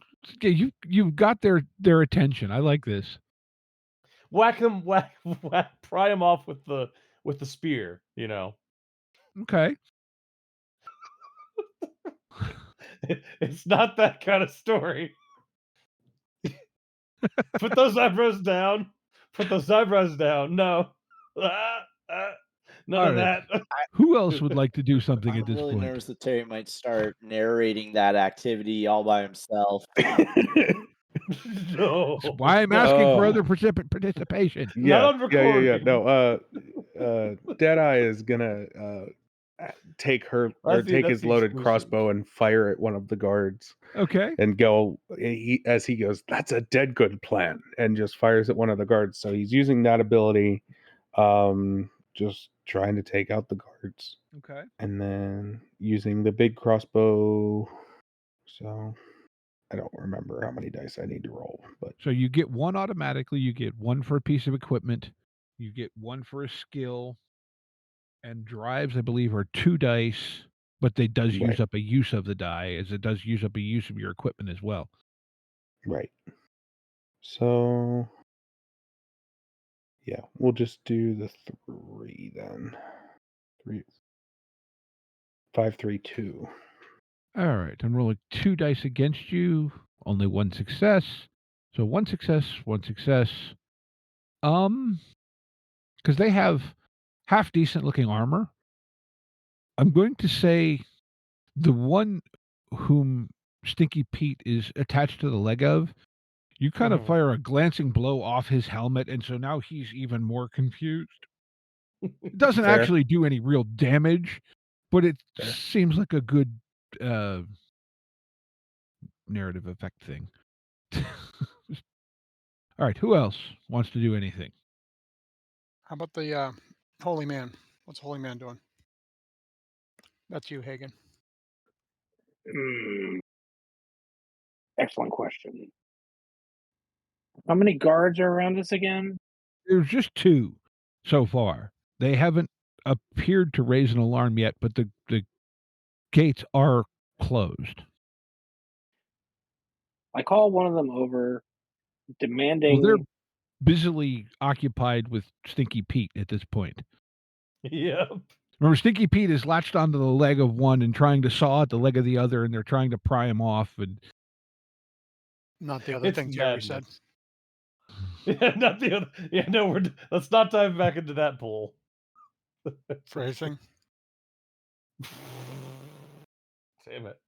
you've got their attention. I like this. Whack him, pry him off with the spear, you know. Okay. It's not that kind of story. Put those eyebrows down. Put those eyebrows down. No. None of that. Who else would like to do something at this I'm really point? nervous that Terry might start narrating that activity all by himself. No. That's why I'm asking for other participation. Yeah, Not on yeah. recording. No, Deadeye is gonna take his loaded crossbow and fire at one of the guards. Okay. And go as he goes, that's a dead good plan, and just fires at one of the guards. So he's using that ability, just trying to take out the guards. Okay. And then using the big crossbow. So I don't remember how many dice I need to roll, but So you get 1 automatically, you get 1 for a piece of equipment, you get 1 for a skill, and drives, I believe, are 2 dice, but they does use up a use of the die, as it does use up a use of your equipment as well. Right. So yeah, we'll just do the 3 then. 3, 5, 3, 2. All right, I'm rolling 2 dice against you, only 1 success. So 1 success, 1 success. Because they have half decent looking armor. I'm going to say the one whom Stinky Pete is attached to the leg of, you kind of fire a glancing blow off his helmet, and so now he's even more confused. It doesn't actually do any real damage, but it seems like a good narrative effect thing. All right, who else wants to do anything? How about the holy man? What's holy man doing? That's you, Hagen. Excellent question. How many guards are around us again? There's just 2 so far. They haven't appeared to raise an alarm yet, but the gates are closed. I call one of them over, demanding. Well, they're busily occupied with Stinky Pete at this point. Yep. Remember, Stinky Pete is latched onto the leg of one and trying to saw at the leg of the other, and they're trying to pry him off. And not the other thing Jerry said. Yeah, not the other. Yeah, no, let's not dive back into that pool. Phrasing. Damn it.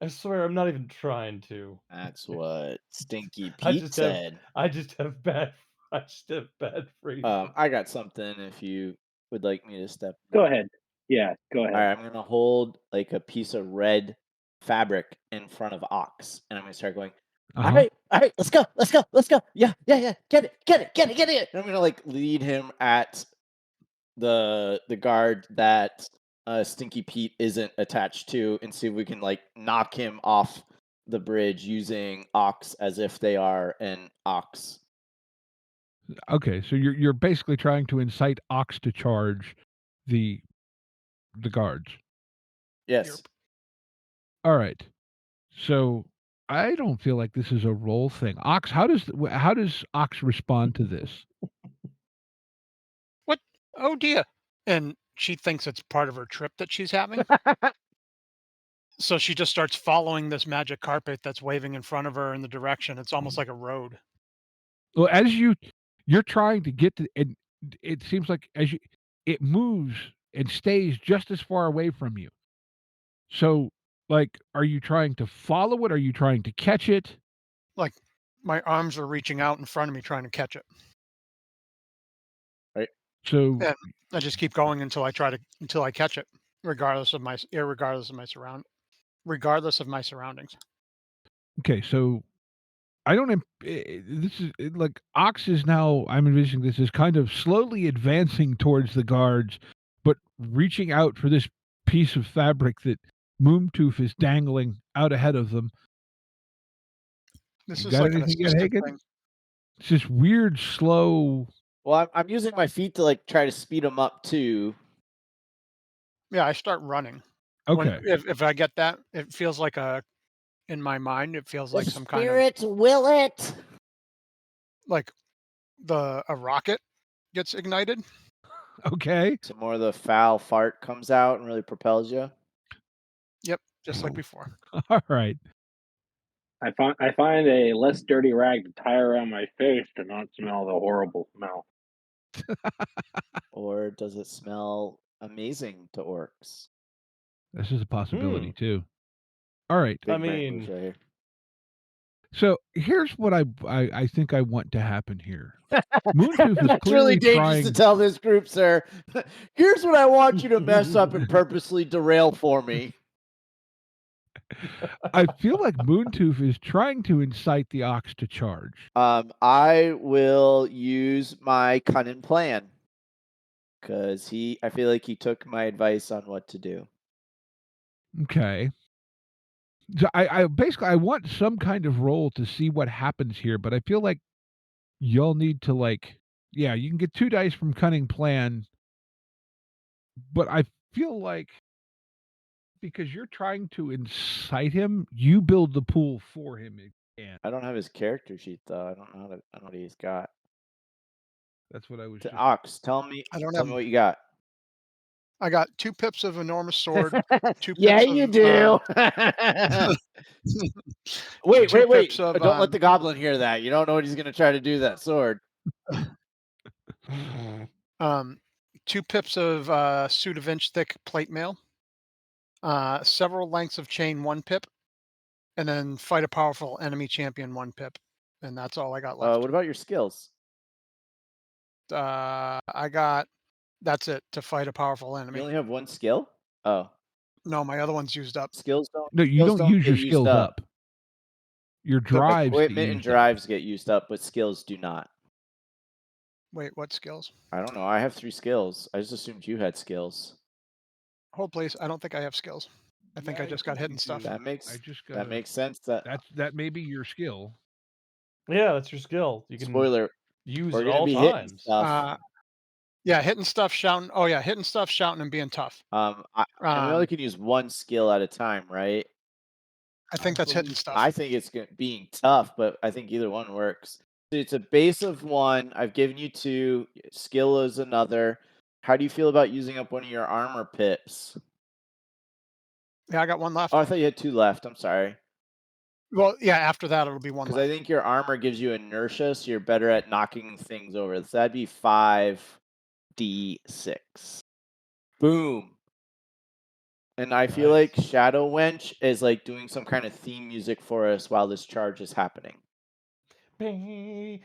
I swear I'm not even trying to. That's what Stinky I Pete just said. I just have bad phrases. I got something if you would like me to step. Go ahead. Yeah, go ahead. All right, I'm gonna hold like a piece of red fabric in front of Ox, and I'm gonna start going. All right, let's go. Yeah, get it. And I'm gonna like lead him at the guard that Stinky Pete isn't attached to, and see if we can like knock him off the bridge using Ox as if they are an ox. Okay, so you're basically trying to incite Ox to charge the guards. Yes. All right. So I don't feel like this is a role thing. Ox, how does Ox respond to this? What? Oh dear. And she thinks it's part of her trip that she's having. So she just starts following this magic carpet that's waving in front of her in the direction. It's almost like a road. Well, as you're trying to get to, and it seems like it moves and stays just as far away from you. So, like, are you trying to follow it? Are you trying to catch it? Like my arms are reaching out in front of me trying to catch it. Right. So and I just keep going until I catch it, regardless of my surroundings. Okay, so I don't. This is like Ox is now. I'm envisioning this as kind of slowly advancing towards the guards, but reaching out for this piece of fabric that Moontoof is dangling out ahead of them. This You is got like an anything yet, assistant Hagen? thing. It's this weird, slow. Well, I'm using my feet to like try to speed them up too. Yeah, I start running. Okay. If I get that, it feels like in my mind, it feels like some kind of Spirit will it. like a rocket gets ignited. Okay. Some more of the foul fart comes out and really propels you. Yep, just like before. All right. I find a less dirty rag to tie around my face to not smell the horrible smell. Or does it smell amazing to orcs? This is a possibility too. All right. Big brain moves right here. So here's what I think I want to happen here. Moontoof is That's clearly really dangerous to tell this group, sir. Here's what I want you to mess up and purposely derail for me. I feel like Moontoof is trying to incite the Ox to charge. I will use my cunning plan because I feel like he took my advice on what to do. Okay. So I basically I want some kind of roll to see what happens here, but I feel like y'all need to you can get 2 dice from cunning plan, but I feel like because you're trying to incite him, you build the pool for him. I don't have his character sheet though. I don't know what he's got. That's what I was. Ox, tell me what you got. I got 2 pips of enormous sword. 2 pips yeah, you do. wait. Don't let the goblin hear that. You don't know what he's going to try to do with that sword. 2 pips of suit of inch thick plate mail. Several lengths of chain 1 pip, and then fight a powerful enemy champion 1 pip, and that's all I got left. What about your skills? I got that's it to fight a powerful enemy. You only have 1 skill? Oh. No, my other one's used up. Skills don't. No, you don't use your skills up. Your drives. Equipment and drives get used up, but skills do not. Wait, what skills? I don't know. I have 3 skills. I just assumed you had skills. Hold please. I don't think I have skills. I think I just got hidden stuff. That makes sense. That may be your skill. Yeah, that's your skill. You can use We're it all times. Yeah, hitting stuff, shouting. Oh yeah, hitting stuff, shouting, and being tough. I only can use 1 skill at a time, right? I think that's hitting stuff. I think it's being tough, but I think either one works. It's a base of 1. I've given you 2. Skill is another. How do you feel about using up one of your armor pips? Yeah, I got 1 left. Oh, I thought you had 2 left. I'm sorry. Well, yeah, after that it'll be 1 left. Because I think your armor gives you inertia, so you're better at knocking things over. So that'd be 5d6. Boom. And I feel Nice. like Shadow Wench is like doing some kind of theme music for us while this charge is happening. 2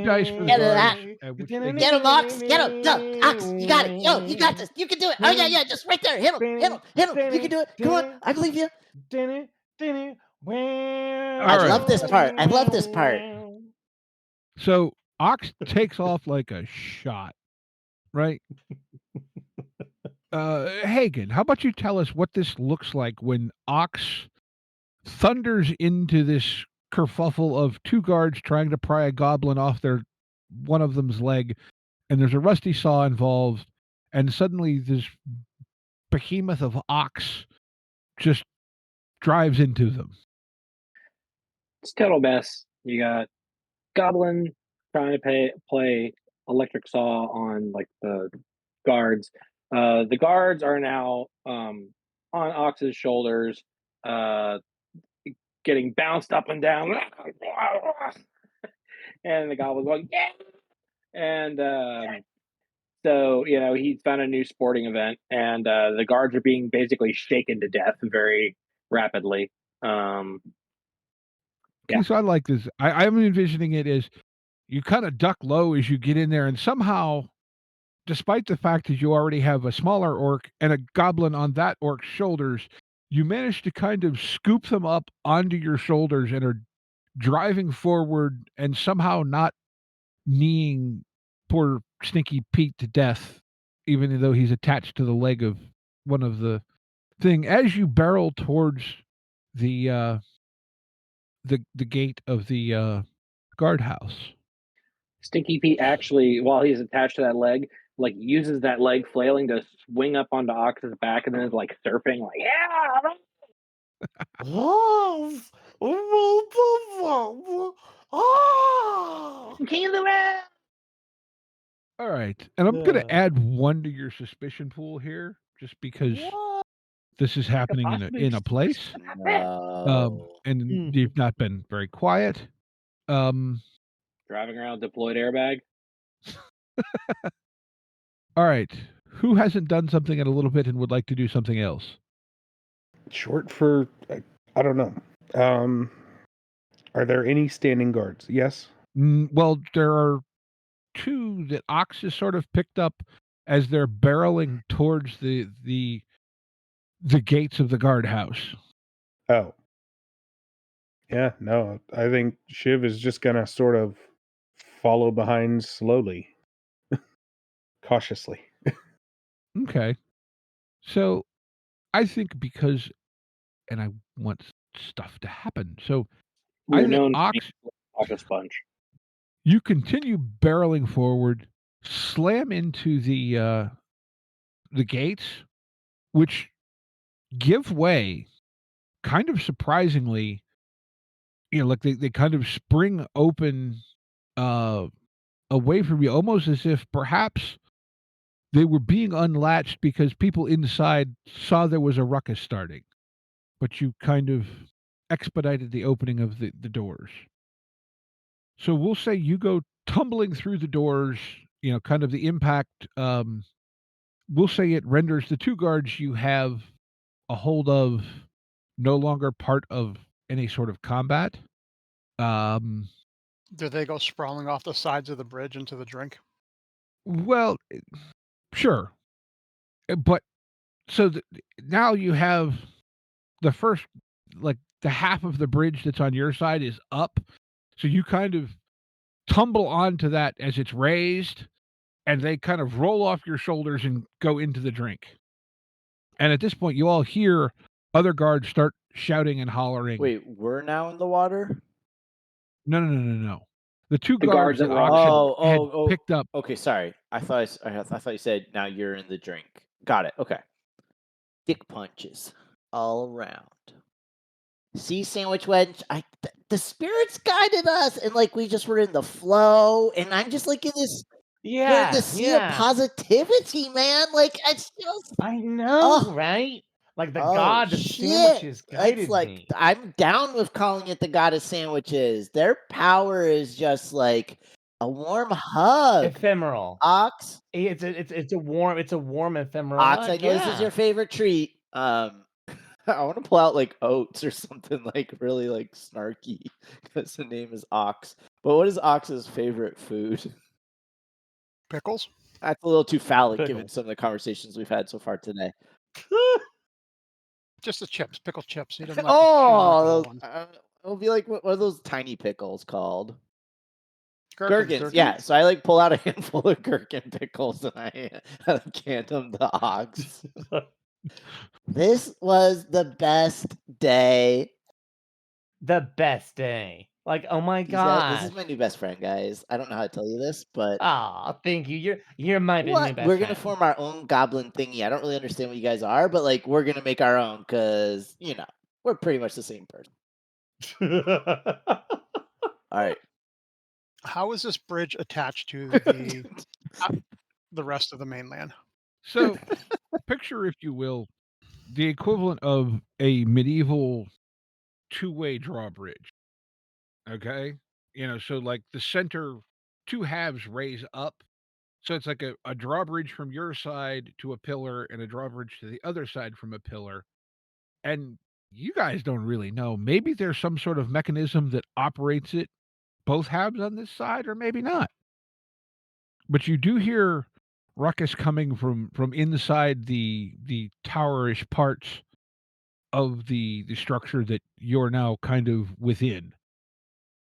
dice for the Get it guards. out. Which they Get him, Ox. Get him. Go, Ox. You got it. Yo, you got this. You can do it. Oh, yeah. Just right there. Hit him. Hit him. Hit him. You can do it. Come on. I believe you. I love this part. I love this part. So Ox takes off like a shot, right? Hagen, how about you tell us what this looks like when Ox thunders into this kerfuffle of 2 guards trying to pry a goblin off one of them's leg, and there's a rusty saw involved, and suddenly this behemoth of Ox just drives into them. It's total mess. You got Goblin trying to play electric saw on like the guards. The guards are now on Ox's shoulders, getting bounced up and down, and the Goblin's going, yeah! And so he's found a new sporting event, and the guards are being basically shaken to death very rapidly. So I like this. I'm envisioning it as you kind of duck low as you get in there, and somehow, despite the fact that you already have a smaller orc and a goblin on that orc's shoulders, you manage to kind of scoop them up onto your shoulders and are driving forward and somehow not kneeing poor Stinky Pete to death, even though he's attached to the leg of one of the thing. As you barrel towards the gate of the guardhouse, Stinky Pete actually, while he's attached to that leg, like uses that leg flailing to swing up onto Ox's back, and then is like surfing, like all right, and I'm going to add 1 to your suspicion pool here, just because this is happening in a place, and you've not been very quiet. driving around deployed airbag. All right, who hasn't done something in a little bit and would like to do something else? Short for, I don't know. Are there any standing guards? Yes? Well, there are 2 that Ox has sort of picked up as they're barreling towards the gates of the guardhouse. Oh. Yeah, no, I think Shiv is just going to sort of follow behind slowly, cautiously. Okay. So I think because, and I want stuff to happen. So We're known Ox, like a sponge. you continue barreling forward, slam into the gates, which give way kind of surprisingly. Like they kind of spring open away from you, almost as if perhaps they were being unlatched because people inside saw there was a ruckus starting, but you kind of expedited the opening of the doors. So we'll say you go tumbling through the doors, kind of the impact. We'll say it renders the 2 guards you have a hold of no longer part of any sort of combat. Do they go sprawling off the sides of the bridge into the drink? Well, sure. But so now you have the first, like the half of the bridge that's on your side is up. So you kind of tumble onto that as it's raised, and they kind of roll off your shoulders and go into the drink. And at this point, you all hear other guards start shouting and hollering. Wait, we're now in the water? No. The 2 The guards guards that that Ox had picked up. Okay, sorry. I thought you said now you're in the drink. Got it. Okay. Dick punches all around. See, Sandwich Wedge, the spirits guided us, and like we just were in the flow, and I'm just like in this sea of positivity, man. Like it's just I know, right? Like the god of sandwiches guided it's like me. I'm down with calling it the god of sandwiches. Their power is just like A warm hug. Ephemeral. Ox. It's a warm ephemeral Ox, hug. I know this is your favorite treat. I want to pull out like oats or something like really like snarky because the name is Ox. But what is Ox's favorite food? Pickles? That's a little too phallic given Pickles. some of the conversations we've had so far today. Just the chips, pickle chips. He doesn't like the sugar ones. It'll be like what are those tiny pickles called? Gherkins. Yeah, so I like pull out a handful of gherkin pickles and I hand them to Ox. This was the best day. The best day. Like, oh my This god. is my new best friend, guys. I don't know how to tell you this, but thank you. You're my new best friend. We're gonna form our own goblin thingy. I don't really understand what you guys are, but like we're gonna make our own because we're pretty much the same person. All right. How is this bridge attached to the rest of the mainland? So, picture, if you will, the equivalent of a medieval two-way drawbridge. Okay? So like the center two halves raise up. So it's like a drawbridge from your side to a pillar and a drawbridge to the other side from a pillar. And you guys don't really know. Maybe there's some sort of mechanism that operates it both halves on this side, or maybe not. But you do hear ruckus coming from inside the towerish parts of the structure that you're now kind of within.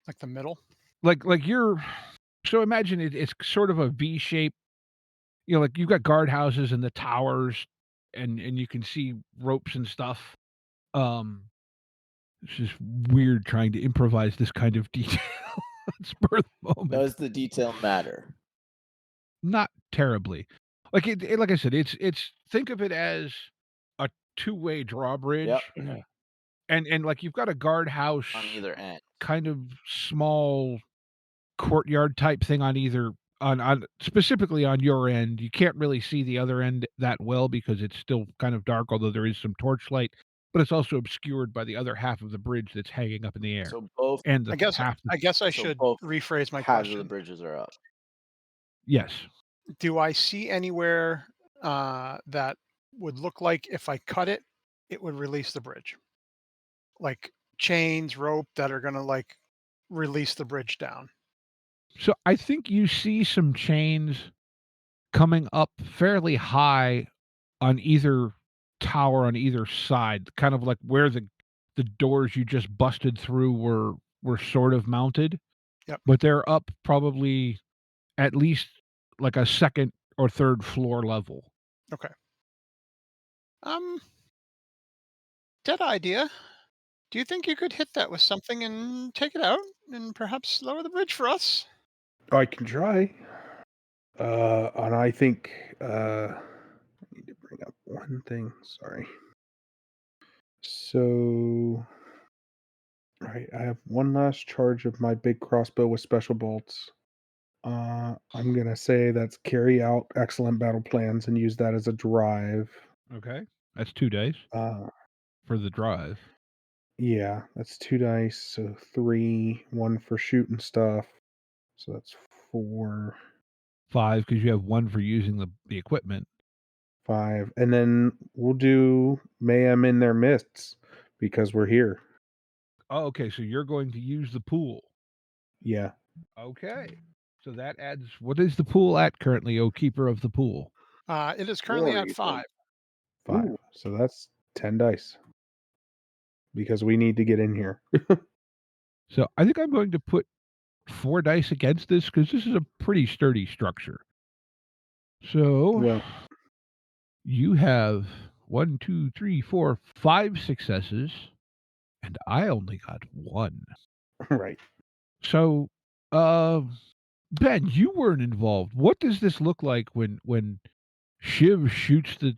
Like the middle? Like you're so imagine it's sort of a V shape. Like you've got guardhouses and the towers and you can see ropes and stuff. It's just weird trying to improvise this kind of detail at spur of the moment. Does the detail matter? Not terribly. Like like I said, it's think of it as a two-way drawbridge. Yep. And like you've got a guardhouse On either end. kind of small courtyard type thing on either on specifically on your end. You can't really see the other end that well because it's still kind of dark, although there is some torchlight, but it's also obscured by the other half of the bridge that's hanging up in the air. So both and the I guess I should rephrase my halves question. of the bridges are up. Yes. Do I see anywhere that would look like if I cut it, it would release the bridge? Like chains, rope that are going to like release the bridge down. So I think you see some chains coming up fairly high on either tower on either side, kind of like where the doors you just busted through were sort of mounted. Yep. But they're up probably at least like a second or third floor level. Okay. Dead idea. Do you think you could hit that with something and take it out and perhaps lower the bridge for us? I can try. And I think I need to bring up one thing. Sorry. So, right, I have one last charge of my big crossbow with special bolts. I'm gonna say that's carry out excellent battle plans and use that as a drive. Okay. That's 2 days for the drive. Yeah, that's 2 dice, so 3, 1 for shooting stuff. So that's 4. 5 because you have 1 for using the equipment. 5. And then we'll do mayhem in their midst because we're here. Oh, okay. So you're going to use the pool. Yeah. Okay. So that adds, what is the pool at currently, O Keeper of the Pool? It is currently at 5. 5. Ooh. So that's 10 dice. Because we need to get in here. So I think I'm going to put 4 dice against this because this is a pretty sturdy structure. So Well, you have 1, 2, 3, 4, 5 successes, and I only got 1. right. So, Ben, you weren't involved. What does this look like when Shiv shoots the?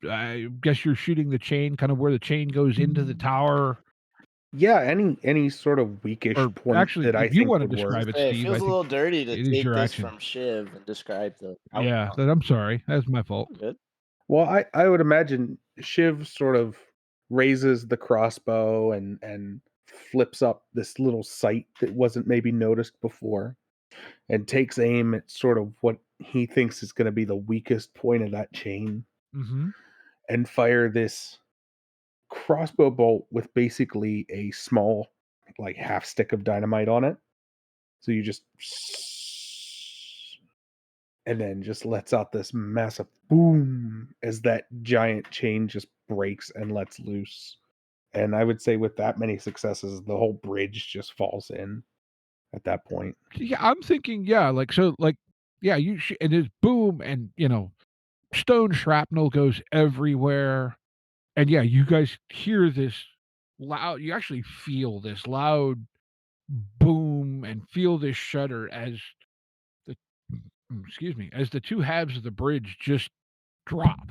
I guess you're shooting the chain, kind of where the chain goes into the tower. Yeah, any sort of weakish Or point actually, that I if you think want to would work. describe it, It Steve, I feels a think little dirty to it is take your this action. from Shiv and describe the Yeah, outcome. I'm sorry. That's my fault. Good. Well, I would imagine Shiv sort of raises the crossbow and flips up this little sight that wasn't maybe noticed before. and takes aim at sort of what he thinks is going to be the weakest point of that chain Mm-hmm. and fire this crossbow bolt with basically a small, like, half stick of dynamite on it. So you just, and then just lets out this massive boom as that giant chain just breaks and lets loose. And I would say with that many successes, the whole bridge just falls in at that point. Yeah, I'm thinking, yeah, like, so, like, yeah, and there's boom, and, stone shrapnel goes everywhere. And yeah, you guys hear this loud, you actually feel this loud boom and feel this shudder as the, as the two halves of the bridge just drop.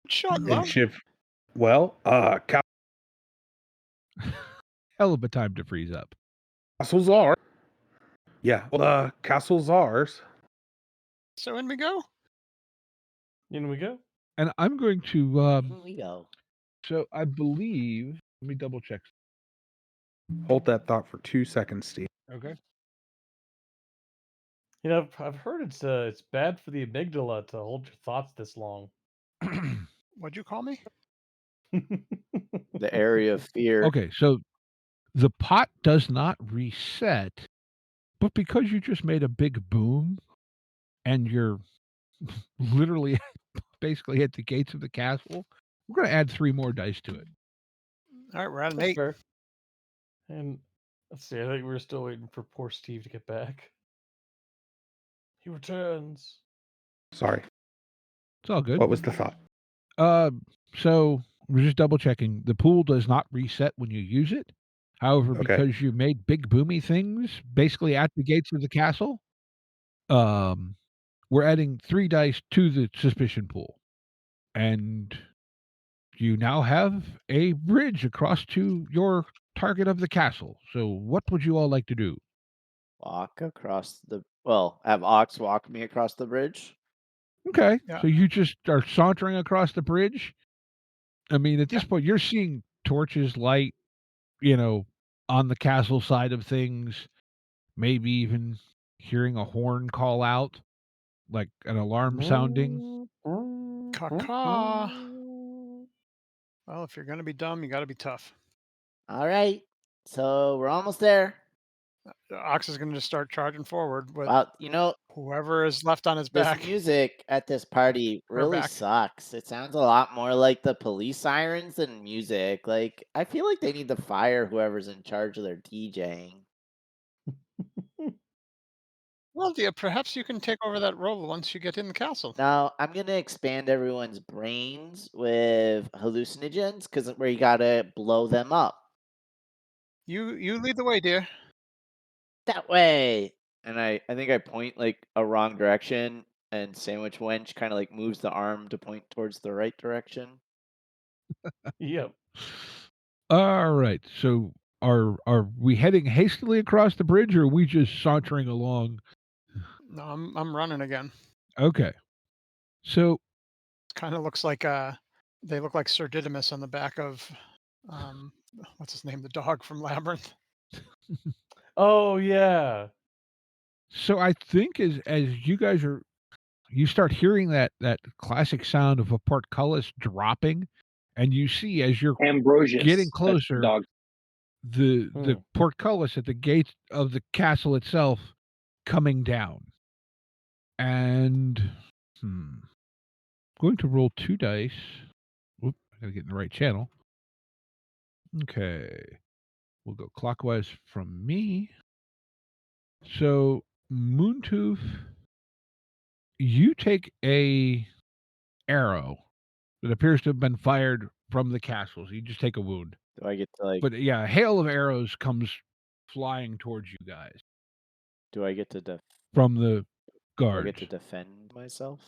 Shut And up. Shiv, well, Hell of a time to freeze up. castles are. Yeah, well, castles ours. So in we go. In we go. And I'm going to, Here we go. so I believe, let me double check. Hold that thought for 2 seconds, Steve. Okay. I've heard it's bad for the amygdala to hold your thoughts this long. What'd you call me? The area of fear. Okay, so the pot does not reset, but because you just made a big boom and you're literally basically at the gates of the castle, we're going to add 3 more dice to it. All right, we're at an That's 8. fair. And let's see, I think we're still waiting for poor Steve to get back. He returns. Sorry. It's all good. What was the thought? So we're just double checking. The pool does not reset when you use it. However, Okay. because you made big boomy things basically at the gates of the castle, we're adding 3 dice to the suspicion pool. And you now have a bridge across to your target of the castle. So what would you all like to do? Walk across the. Well, have Ox walk me across the bridge. Okay. Yeah. So you just are sauntering across the bridge. I mean, at this point, you're seeing torches light, on the castle side of things, maybe even hearing a horn call out, like an alarm sounding. Caw. Well, if you're going to be dumb, you got to be tough. All right. So we're almost there. Ox is going to just start charging forward with Well, whoever is left on his this back. music at this party really back. sucks. It sounds a lot more like the police sirens than music. Like, I feel like they need to fire whoever's in charge of their DJing. Well, dear, perhaps you can take over that role once you get in the castle. Now, I'm going to expand everyone's brains with hallucinogens because where you got to blow them up. You lead the way, dear. That way. And I think I point like a wrong direction, and Sandwich Wench kind of like moves the arm to point towards the right direction. Yep. All right. So are we heading hastily across the bridge, or are we just sauntering along? No, I'm running again. Okay. So kind of looks like they look like Sir Didymus on the back of what's his name, the dog from Labyrinth. Oh yeah. So I think as you guys you start hearing that classic sound of a portcullis dropping, and you see as you're Ambrosius. getting closer, Dog. the portcullis at the gate of the castle itself coming down. And I'm going to roll 2 dice. Oop, I gotta get in the right channel. Okay. We'll go clockwise from me. So Moontoof, you take a arrow that appears to have been fired from the castle. So you just take a wound. Do I get to like? But yeah, a hail of arrows comes flying towards you guys Do I get to from the Do I guards. get to defend myself?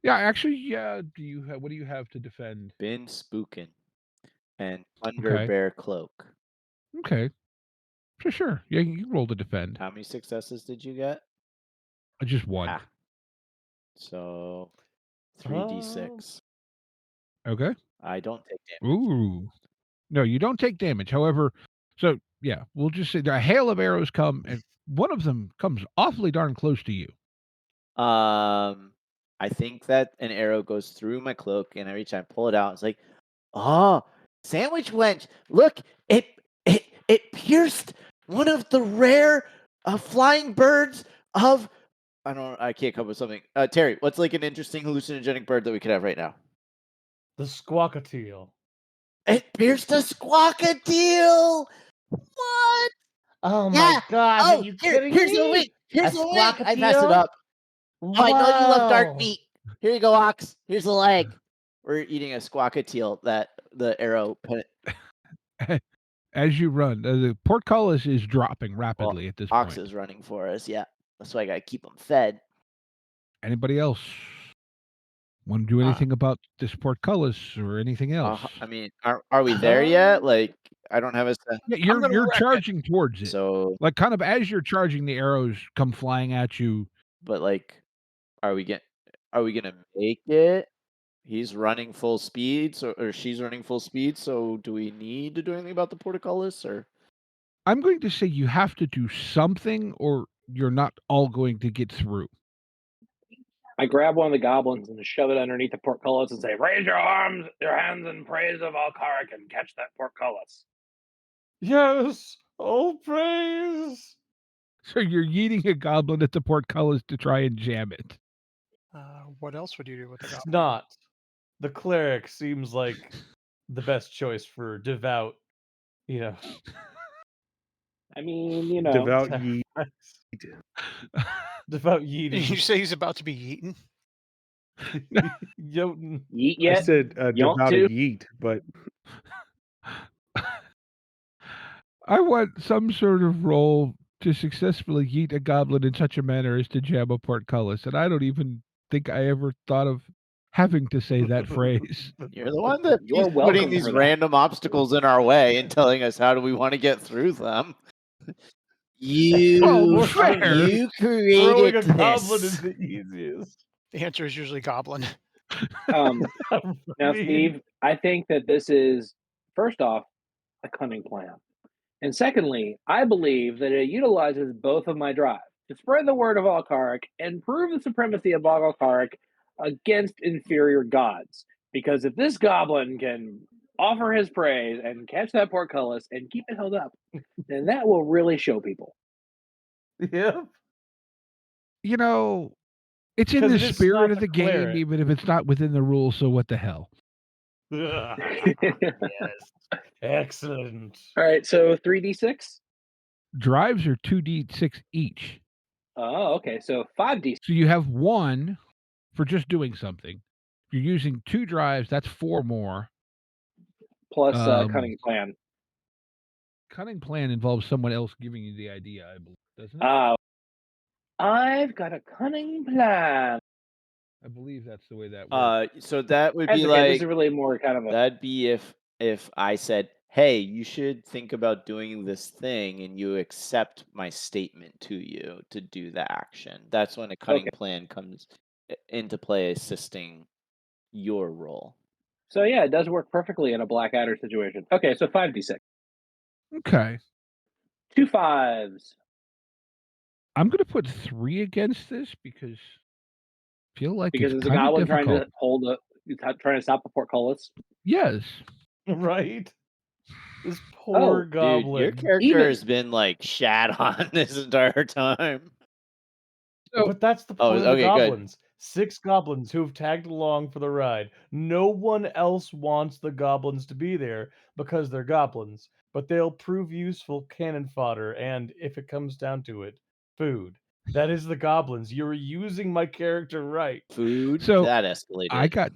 Yeah, actually, yeah. What do you have to defend? Been spookin' and under Okay. bear cloak. Okay. Sure. Yeah, you can roll to defend. How many successes did you get? Just 1. Ah. So 3d6. Okay. I don't take damage. Ooh. No, you don't take damage. However, so Yeah, we'll just say a hail of arrows come, and one of them comes awfully darn close to you. I think that an arrow goes through my cloak, and every time I pull it out, it's like, oh, sandwich wench! Look, it pierced one of the rare flying birds of. I can't come up with something. Terry, what's like an interesting hallucinogenic bird that we could have right now? The squawkateal. It pierced a squawkateal. What? Oh Yeah. my god, Oh, are you kidding here's me? the wing. Here's A the wing. I pass it squawkateal? up. Oh, I know you love dark Wow. meat. Here you go, Ox. Here's the leg. We're eating a squawkateal that the arrow put. As you run, the portcullis is dropping rapidly at this Ox point. is running for us. Yeah, that's why I gotta keep them fed. Anybody else want to do anything about this portcullis or anything else? I mean, are we there yet? Like, I don't have a. Yeah, you're charging towards it. So, like, kind of as you're charging, the arrows come flying at you. But like, are we gonna make it? He's running full speed, or she's running full speed. So, do we need to do anything about the portcullis, or? I'm going to say you have to do something, or you're not all going to get through. I grab one of the goblins and shove it underneath the portcullis and say, "Raise your hands in praise of Alcaric and catch that portcullis." Yes, all praise. So you're yeeting a goblin at the portcullis to try and jam it. What else would you do with the goblin? Snot. The cleric seems like the best choice for devout, I mean, Devout yeet. Devout Did yeeting. you say he's about to be eaten? Yoten. Yeet yet? I said devoted yeet, but I want some sort of roll to successfully yeet a goblin in such a manner as to jam a portcullis, and I don't even think I ever thought of having to say that phrase. You're the one that You're keeps welcome putting these for that. random obstacles in our way and telling us how do we want to get through them. You created Throwing a goblin this. is the easiest. The answer is usually goblin. Now, Steve, I think that this is, first off, a cunning plan. And secondly, I believe that it utilizes both of my drives to spread the word of Alcaric and prove the supremacy of Alcaric against inferior gods. Because if this goblin can offer his praise and catch that portcullis and keep it held up, then that will really show people. Yep. It's in 'Cause the it is spirit not of the the game, cleric. even if it's not within the rules, so what the hell? Yes. Excellent. All right, so 3d6? Drives are 2d6 each. Oh, okay, so 5d6. So you have one for just doing something. If you're using 2 drives, that's 4 more. Plus cunning plan. Cunning plan involves someone else giving you the idea, I believe, doesn't it? I've got a cunning plan. I believe that's the way that works. So that would That's be okay, like this is really more kind of a. that'd be if I said, "Hey, you should think about doing this thing," and you accept my statement to you to do the action. That's when a cunning plan comes into play, assisting your role. So yeah, it does work perfectly in a Blackadder situation. Okay, so 5d6. Okay. 2 5s. I'm going to put 3 against this because I feel like Because it's there's a kind of goblin difficult. trying to stop the portcullis. Yes. Right? This poor goblin. Dude, your character has been like shat on this entire time. But that's the point of the okay, goblins. 6 goblins who have tagged along for the ride. No one else wants the goblins to be there because they're goblins, but they'll prove useful cannon fodder and, if it comes down to it, food. That is the goblins. You're using my character right. Food? So that escalated. I got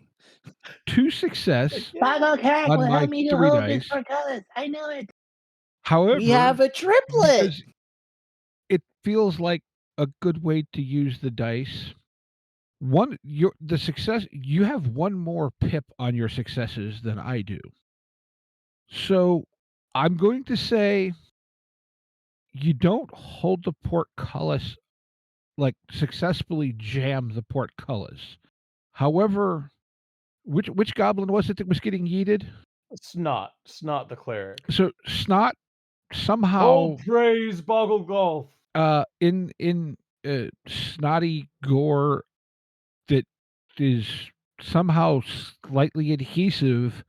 2 success Alcaric on will my help me to 3 hold dice. this portcullis. I know it. However, we have a triplet. because it feels like a good way to use the dice. You have one more pip on your successes than I do. So I'm going to say you don't hold the portcullis, like successfully jam the portcullis. However, which goblin was it that was getting yeeted? Snot the cleric. So Snot somehow All praise Boggle Golf. in snotty gore that is somehow slightly adhesive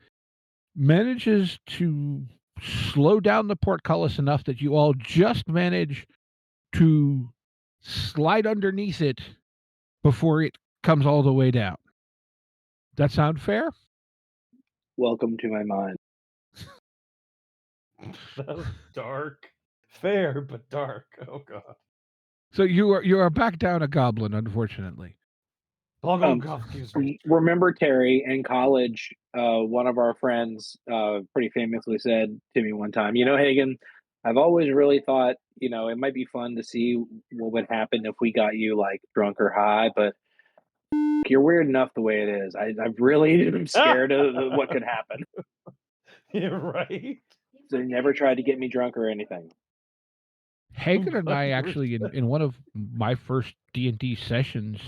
manages to slow down the portcullis enough that you all just manage to slide underneath it before it comes all the way down. That sound fair? Welcome to my mind. That was dark. Fair, but dark. Oh, God. So you are back down a goblin, unfortunately. Boggle Golf gives me. Remember, Terry, in college, one of our friends pretty famously said to me one time, Hagen, I've always really thought, it might be fun to see what would happen if we got you like drunk or high, but you're weird enough the way it is. I really am scared of what could happen. You're right. So they never tried to get me drunk or anything. Hagen and I actually, in one of my first D&D sessions,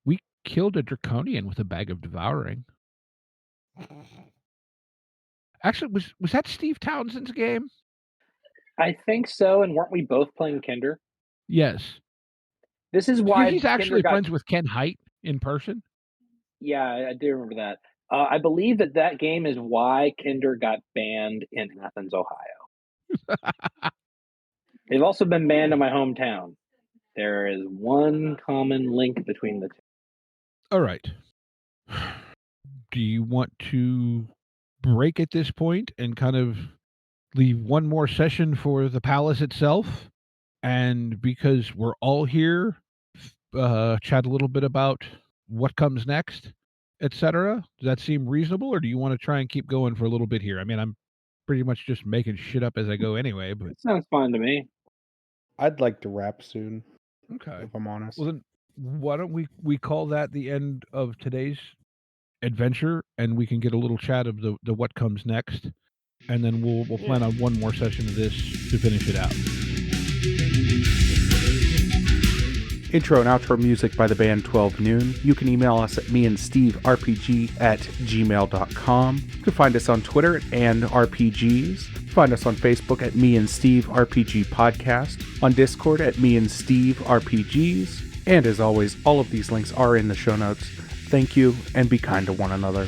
we killed a draconian with a bag of devouring. Actually, was that Steve Townsend's game? I think so. And weren't we both playing Kinder? Yes. This is why he's actually friends with Ken Hite in person. Yeah, I do remember that. I believe that game is why Kinder got banned in Athens, Ohio. They've also been banned in my hometown. There is one common link between the two. All right. Do you want to break at this point and kind of leave one more session for the palace itself? And because we're all here, chat a little bit about what comes next, etc. Does that seem reasonable, or do you want to try and keep going for a little bit here? I mean, I'm pretty much just making shit up as I go anyway, but it sounds fine to me. I'd like to wrap soon. Okay. If I'm honest. Well, then why don't we call that the end of today's adventure, and we can get a little chat of the what comes next, and then we'll plan on one more session of this to finish it out. Intro and outro music by the band 12 Noon. You can email us at meandsteverpg@gmail.com. You can find us on Twitter and RPGs. Find us on Facebook at Me and Steve RPG Podcast, on Discord at Me and Steve RPGs, and as always, all of these links are in the show notes. Thank you, and be kind to one another.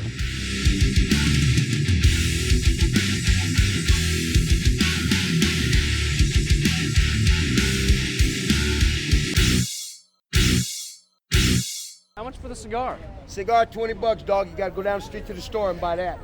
How much for the cigar? Cigar, $20, dog. You gotta go down the street to the store and buy that.